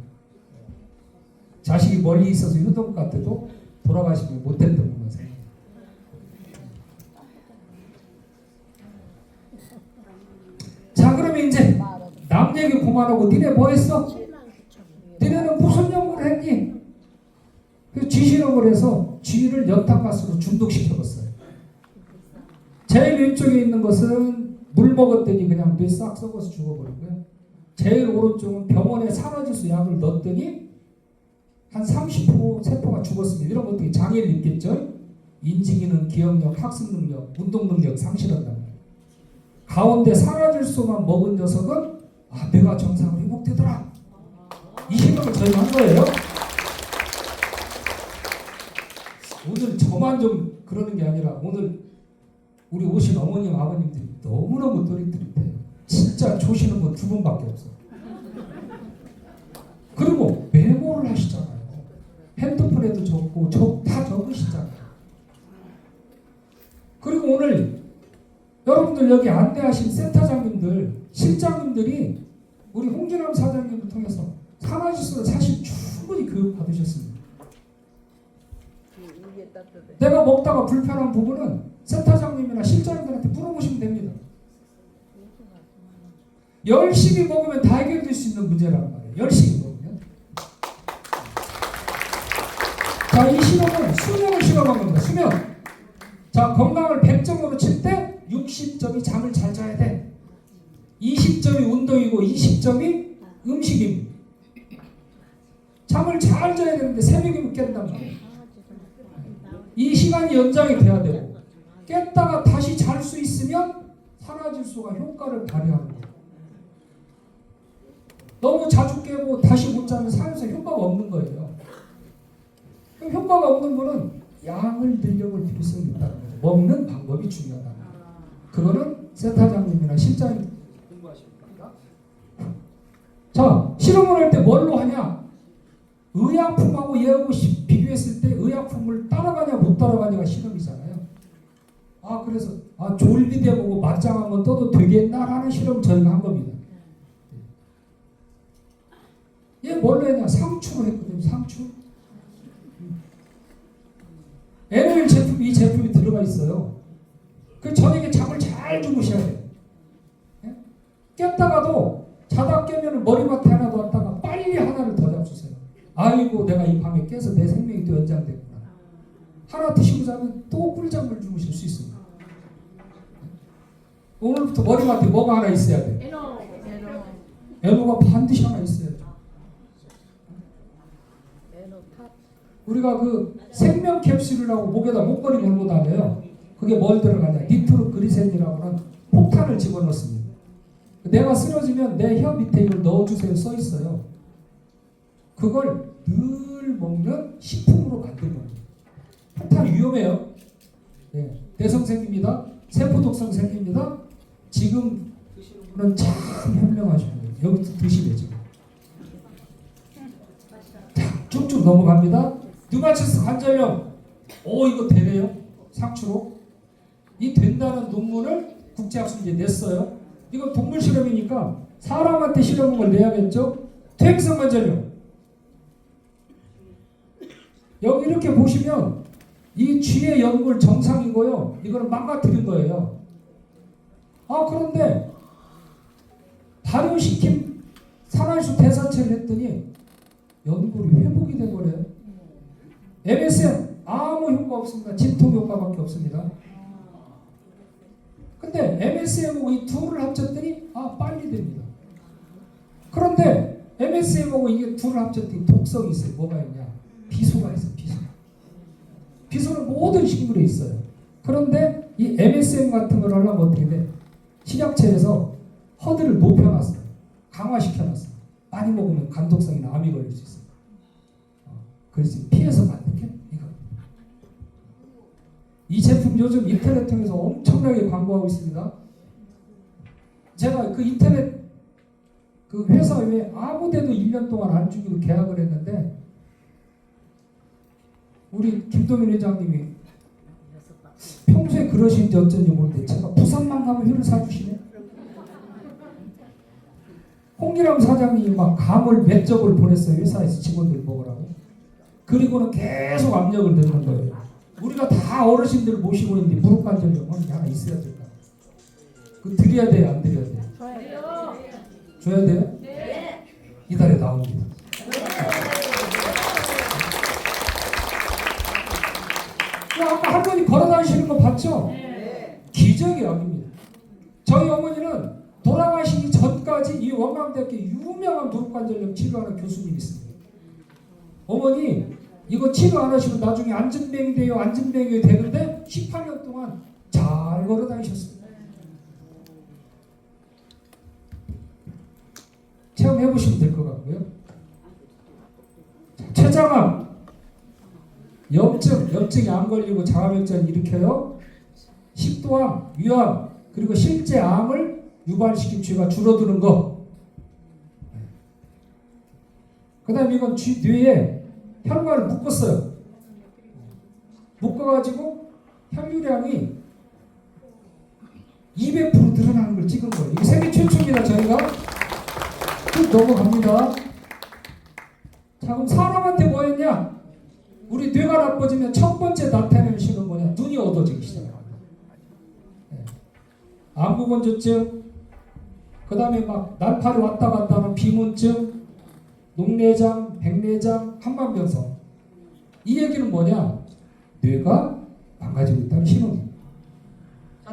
자식이 멀리 있어서 효동 같아도 돌아가시면 못했던 것만 생각합니다. 자, 그러면 이제 남 얘기 그만하고 니네 뭐 했어? 니네는 무슨 연구를 했니? 그 쥐실험을 해서 쥐를 연탄가스로 중독시켜봤어요. 제일 왼쪽에 있는 것은 물 먹었더니 그냥 뇌 싹 썩어서 죽어버리고요. 제일 오른쪽은 병원에 산화질소 약을 넣었더니 한 30% 세포가 죽었습니다. 이런 것들이 장애를 입겠죠. 인지기능, 기억력, 학습능력, 운동능력 상실한단 말이에요. 가운데 산화질소만 먹은 녀석은 뇌가 정상으로 회복되더라. 이 실험을 저희가 한 거예요. 오늘 저만 좀 그러는 게 아니라 오늘 우리 오신 어머님 아버님들이 너무너무 또릿또릿해요. 진짜 조시는 분 2분밖에 없어. 그리고 메모를 하시잖아요. 핸드폰에도 적고 다 적으시잖아요. 그리고 오늘 여러분들 여기 안내하신 센터장님들, 실장님들이 우리 홍진남 사장님을 통해서 산화질소를 사실 충분히 교육받으셨습니다. 내가 먹다가 불편한 부분은 센터장님이나 실장님들한테 물어보시면 됩니다. 열심히 먹으면 다 해결될 수 있는 문제란 말이에요. 열심히 먹으면. 자, 이 실험은 수면을 실험한 겁니다. 수면. 자, 건강을 100점으로 칠 때 60점이 잠을 잘 자야 돼. 20점이 운동이고 20점이 음식입니다. 잠을 잘 자야 되는데 새벽이면 깬단 말이에요. 이 시간이 연장이 돼야 되고 깼다가 다시 잘 수 있으면 산화질소가 효과를 발휘하는 거예요. 너무 자주 깨고 다시 못 자면 산화질소 효과가 없는 거예요. 그럼 효과가 없는 분은 양을 늘려볼 필요성이 있다는 거죠. 먹는 방법이 중요하다. 그거는 센터장님이나 실장님 공부하시는 겁니다. 자, 실험을 할 때 뭘로 하냐? 의약품하고 얘하고 비교했을 때 의약품을 따라가냐 못 따라가냐가 실험이잖아요. 그래서 졸비대 보고 맞짱 한번 떠도 되겠나라는 실험을 저희가 한 겁니다. 얘 뭘로 했냐? 상추로 했거든요. 상추. NL 제품, 이 제품이 들어가 있어요. 그 저녁에 잠을 잘 주무셔야 돼요. 예? 깼다가도 자다 깨면 머리맡에 하나 놨다가 빨리 하나를 더 잡수세요. 아이고 내가 이 밤에 깨서 내 생명이 또 연장됐구나. 하나 드시고 자면 또 꿀잠을 주무실 수 있습니다. 오늘부터 머리맡에 뭐가 하나 있어야 돼? 에너가 반드시 하나 있어야 돼. 우리가 그 생명 캡슐이라고 목에다 목걸이 걸고 다녀요. 그게 뭘 들어가냐? 니트로그리센이라고 하는 폭탄을 집어넣습니다. 내가 쓰러지면 내 혀 밑에 이걸 넣어주세요 써 있어요. 그걸 늘 먹는 식품으로 만든 겁니다. 폭탄 위험해요. 네. 대성 생깁니다. 세포 독성 생깁니다. 지금 드시는 분은 참 현명하신 거예요. 여기서 드시래 지금. 자, 쭉쭉 넘어갑니다. 누가체스 관절염. 오 이거 되네요. 상추로. 이 된다는 논문을 국제학술지에 냈어요. 이거 동물 실험이니까 사람한테 실험을 내야겠죠. 퇴행성 관절염. 여기 이렇게 보시면 이 쥐의 연골 정상이고요. 이거는 망가뜨린 거예요. 그런데 발효시킨 산화수 대사체를 했더니 연골이 회복이 돼버려요. MSM 아무 효과 없습니다. 진통 효과밖에 없습니다. 근데 MSM하고 이 둘을 합쳤더니 빨리 됩니다. 그런데 MSM하고 이게 둘을 합쳤더니 독성이 있어요. 뭐가 있냐? 비소가 있어요. 비소는 모든 식물에 있어요. 그런데 이 MSM 같은 걸 하려면 어떻게 돼? 식약처에서 허들을 높여놨어요. 강화시켜놨어요. 많이 먹으면 간독성이나 암이 걸릴 수 있어요. 그래서 피해서 만들게 이거. 이 제품 요즘 인터넷 통해서 엄청나게 광고하고 있습니다. 제가 그 인터넷 그 회사에 아무데도 1년 동안 안 주기로 계약을 했는데 우리 김동민 회장님이 평소에 그러신지 어쩐지 모르는데 제가 부산만 가면 회를 사주시네. 홍기람 사장님이 막 감을 몇 접을 보냈어요. 회사에서 직원들 먹으라고. 그리고는 계속 압력을 넣는 거예요. 우리가 다 어르신들 모시고 있는데 무릎 관절염은 하나 있어야 될까? 그 드려야 돼요? 안 드려야 돼요? 줘야 돼요? 네. 이달에 나옵니다. 아까 할머니 걸어다니시는 거 봤죠? 네. 기적의 약입니다. 저희 어머니는 돌아가시기 전까지 이 원광대학교 유명한 무릎관절염 치료하는 교수님이 있습니다. 어머니 이거 치료 안 하시면 나중에 안전뱅이 돼요. 안전뱅이 되는데 18년 동안 잘 걸어다니셨습니다. 체험해보시면 될 것 같고요. 췌장암 염증이 안 걸리고 자가면역을 일으켜요. 식도암, 위암, 그리고 실제 암을 유발시킨 쥐가 줄어드는 거. 그 다음에 이건 쥐 뇌에 혈관을 묶었어요. 묶어가지고 혈류량이 200% 늘어나는 걸 찍은 거예요. 이게 세계 최초입니다. 저희가 쭉 넘어갑니다. 자, 그럼 사람한테 뭐 했냐? 우리 뇌가 나빠지면 첫 번째 나타내는 신호는 뭐냐? 눈이 어두워지기 시작합니다. 네. 안구건조증, 그 다음에 막 날파리 왔다 갔다 하는 비문증, 녹내장, 백내장, 한반변성. 이 얘기는 뭐냐? 뇌가 망가지고 있다는 신호입니다.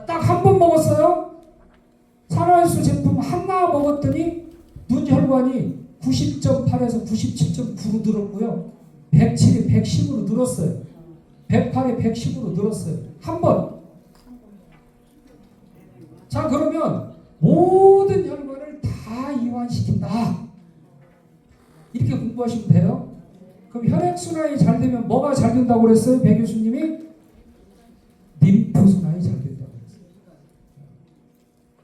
딱 한 번 먹었어요? 산화수 제품 하나 먹었더니 눈 혈관이 90.8에서 97.9로 늘었고요. 107이 110으로 늘었어요. 108이 110으로 늘었어요. 한 번. 자, 그러면 모든 혈관을 다 이완시킨다. 이렇게 공부하시면 돼요. 그럼 혈액순환이 잘 되면 뭐가 잘 된다고 그랬어요? 배 교수님이? 림프순환이 잘 된다고 그랬어요.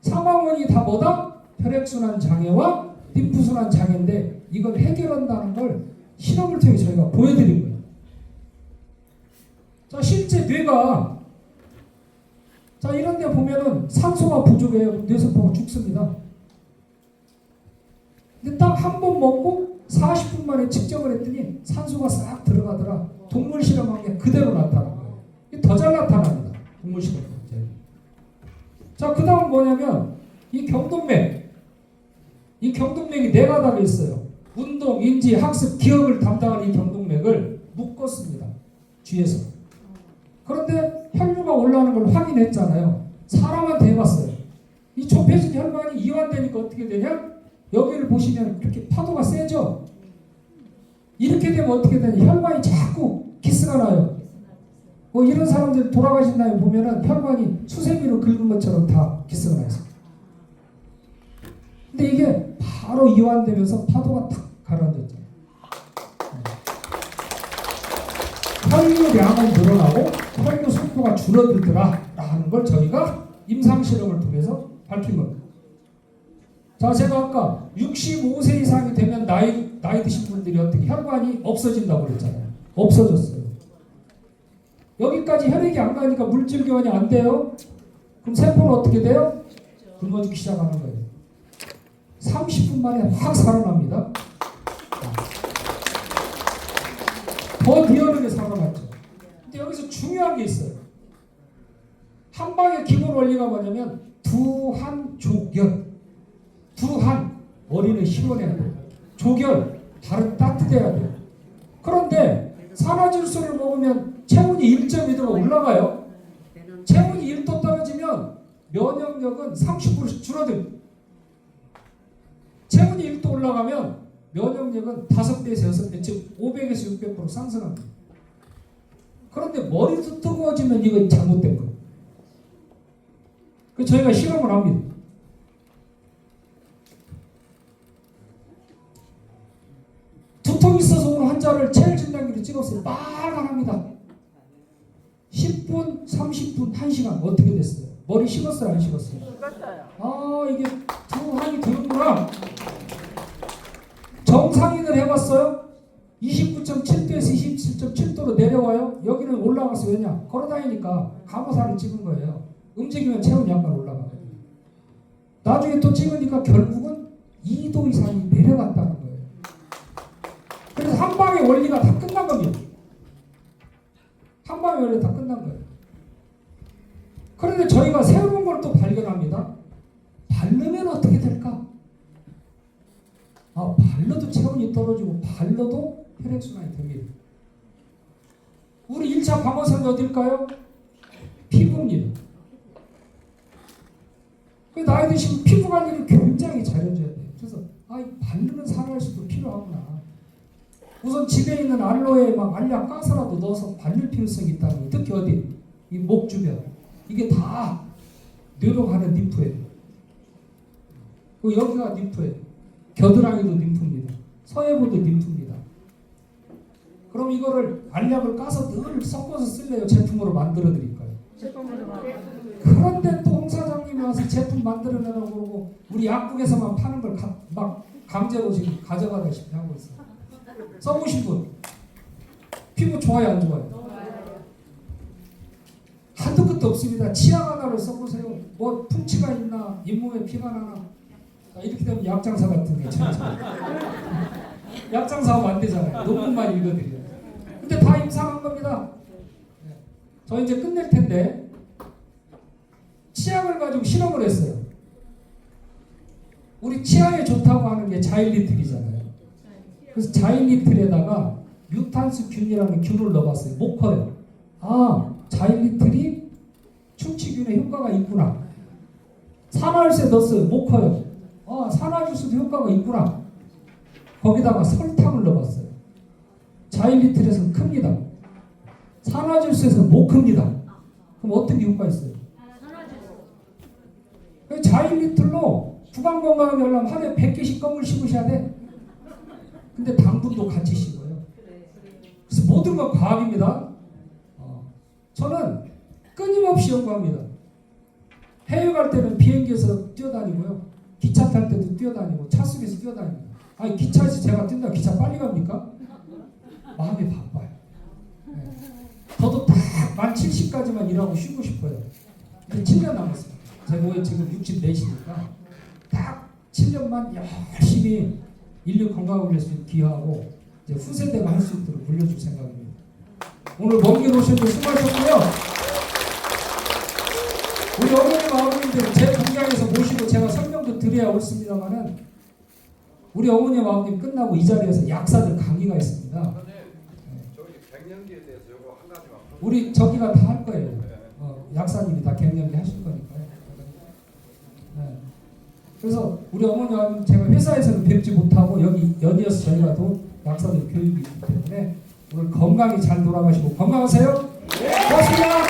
사망원이 다 뭐다? 혈액순환 장애와 림프순환 장애인데 이걸 해결한다는 걸 실험을 통해 저희가 보여드린 거예요. 자, 실제 뇌가 자 이런 데 보면은 산소가 부족해요. 뇌세포가 죽습니다. 근데 딱 한 번 먹고 40분 만에 측정을 했더니 산소가 싹 들어가더라. 동물 실험한 게 그대로 나타난 거예요. 더 잘 나타납니다. 국물시설 문제. 자, 그 다음 뭐냐면 이 경동맥. 이 경동맥이 네 가닥이 있어요. 운동, 인지, 학습, 기억을 담당하는 이 경동맥을 묶었습니다. 뒤에서. 그런데 혈류가 올라오는 걸 확인했잖아요. 사람한테 해봤어요. 이 좁혀진 혈관이 이완되니까 어떻게 되냐? 여기를 보시면 이렇게 파도가 세죠? 이렇게 되면 어떻게 되냐? 혈관이 자꾸 기스가 나요. 뭐 이런 사람들 돌아가신 다음에 보면은 혈관이 수세미로 긁은 것처럼 다 기스가 나있어요. 근데 이게 바로 이완되면서 파도가 탁 가라앉았죠. 혈류량은 늘어나고 혈류 속도가 줄어들더라 라는 걸 저희가 임상실험을 통해서 밝힌 겁니다. 자, 제가 아까 65세 이상이 되면 나이 드신 분들이 어떻게 혈관이 없어진다고 그랬잖아요. 없어졌어요. 여기까지 혈액이 안 가니까 물질 교환이 안 돼요. 그럼 세포는 어떻게 돼요? 굶어죽기 시작하는 거예요. 30분 만에 확 살아납니다. 더 리얼하게 살아났죠. 근데 여기서 중요한 게 있어요. 한방의 기본 원리가 뭐냐면 두한족열. 두한, 머리는 시원해야 돼요. 조결, 발은 따뜻해야 돼요. 그런데 산화질소를 먹으면 체온이 1.2도가 올라가요. 체온이 1도 떨어지면 면역력은 30% 줄어듭니다. 체온이 1도 올라가면 면역력은 5배에서 6배, 즉 500에서 600% 상승합니다. 그런데 머리도 뜨거워지면 이건 잘못된 거예요. 그래서 저희가 실험을 합니다. 두통 있어서 온 환자를 체열 진단기로 찍었어요. 빨간합니다. 10분, 30분, 1시간 어떻게 됐어요? 머리 식었어요, 안 식었어요? 식었어요. 아, 이게 두한이 드는구나. 정상인을 해봤어요? 29.7도에서 27.7도로 내려와요. 여기는 올라갔어요. 왜냐? 걸어다니니까 감호사를 찍은 거예요. 움직이면 체온이 약간 올라가요. 나중에 또 찍으니까 결국은 2도 이상이 내려갔다는 거예요. 그래서 한 방의 원리가 다 끝난 겁니다. 한 방의 원리가 다 끝난 거예요. 그런데 저희가 새로운 걸 또 발견합니다. 바르면 어떻게 될까? 아, 발라도 체온이 떨어지고 발라도 혈액순환이 됩니다. 우리 1차 방어선이 어딜까요? 피부입니다. 나이 드시면 피부 관리를 굉장히 잘해줘야 돼요. 그래서 바르면 살아날 수도 필요하구나. 우선 집에 있는 알로에 막 알약 가스라도 넣어서 바를 필요성이 있다는 거예요. 특히 어디? 이 목 주변. 이게 다 뇌로 가는 림프예요. 그리고 여기가 림프예요. 겨드랑이도 림프입니다. 서해부도 림프입니다. 그럼 이거를 알약을 까서 늘 섞어서 쓸래요? 제품으로 만들어 드릴까요? 그런데 또 홍 사장님이 와서 제품 만들어내라고 그러고 우리 약국에서만 파는 걸 막 강제로 지금 가져가다시피 하고 있어요. 써보신 분 피부 좋아요, 안 좋아요? 한도 끝도 없습니다. 치약 하나를 써보세요. 뭐 풍치가 있나, 잇몸에 피가 나나. 이렇게 되면 약장사 같은 게 약장사하면 안 되잖아요. 논문만 읽어드려요. 근데 다 임상한 겁니다. 저 이제 끝낼 텐데 치약을 가지고 실험을 했어요. 우리 치아에 좋다고 하는 게 자일리틀이잖아요. 그래서 자일리틀에다가 뮤탄스균이라는 균을 넣어봤어요. 못 커요. 아, 자일리틀이 충치균에 효과가 있구나. 산화할세 넣었어요. 못 커요. 아, 산화주스도 효과가 있구나. 거기다가 설탕을 넣어봤어요. 자일리틀에서는 큽니다. 산화주스에서는 못 큽니다. 그럼 어떻게 효과 있어요? 자일리틀로 구강 건강하게 하려면 하루에 100개씩 껌을 씹으셔야 돼. 근데 당분도 같이 씹어요. 그래서 모든 건 과학입니다. 저는 끊임없이 연구합니다. 해외 갈 때는 비행기에서 뛰어다니고요. 기차 탈 때도 뛰어다니고 차 속에서 뛰어다닙니다. 아니, 기차에서 제가 뛴다 기차 빨리 갑니까? 마음이 바빠요. 네. 저도 딱 만 70까지만 일하고 쉬고 싶어요. 이제 7년 남았습니다. 제가 지금 64시니까 딱 7년만 열심히 인류 건강을 위해서 기여하고 이제 후세대가 할 수 있도록 물려줄 생각입니다. 오늘 먼 길 오셔서 수고하셨고요. 우리 어머님 아버님들 제 공장에서 모시고 제가 설명도 드려야 옳습니다만은 우리 어머님 아버님 끝나고 이 자리에서 약사들 강의가 있습니다. 저기 갱년기에 대해서 요거 한 가지만. 우리 저기가 다 할 거예요. 약사님이 다 갱년기 하실 거니까요. 네. 그래서 우리 어머니 아버님 제가 회사에서는 뵙지 못하고 여기 연이어서 저희가 또 약사들 교육이 있기 때문에 오늘 건강히 잘 돌아가시고 건강하세요. 고맙습니다.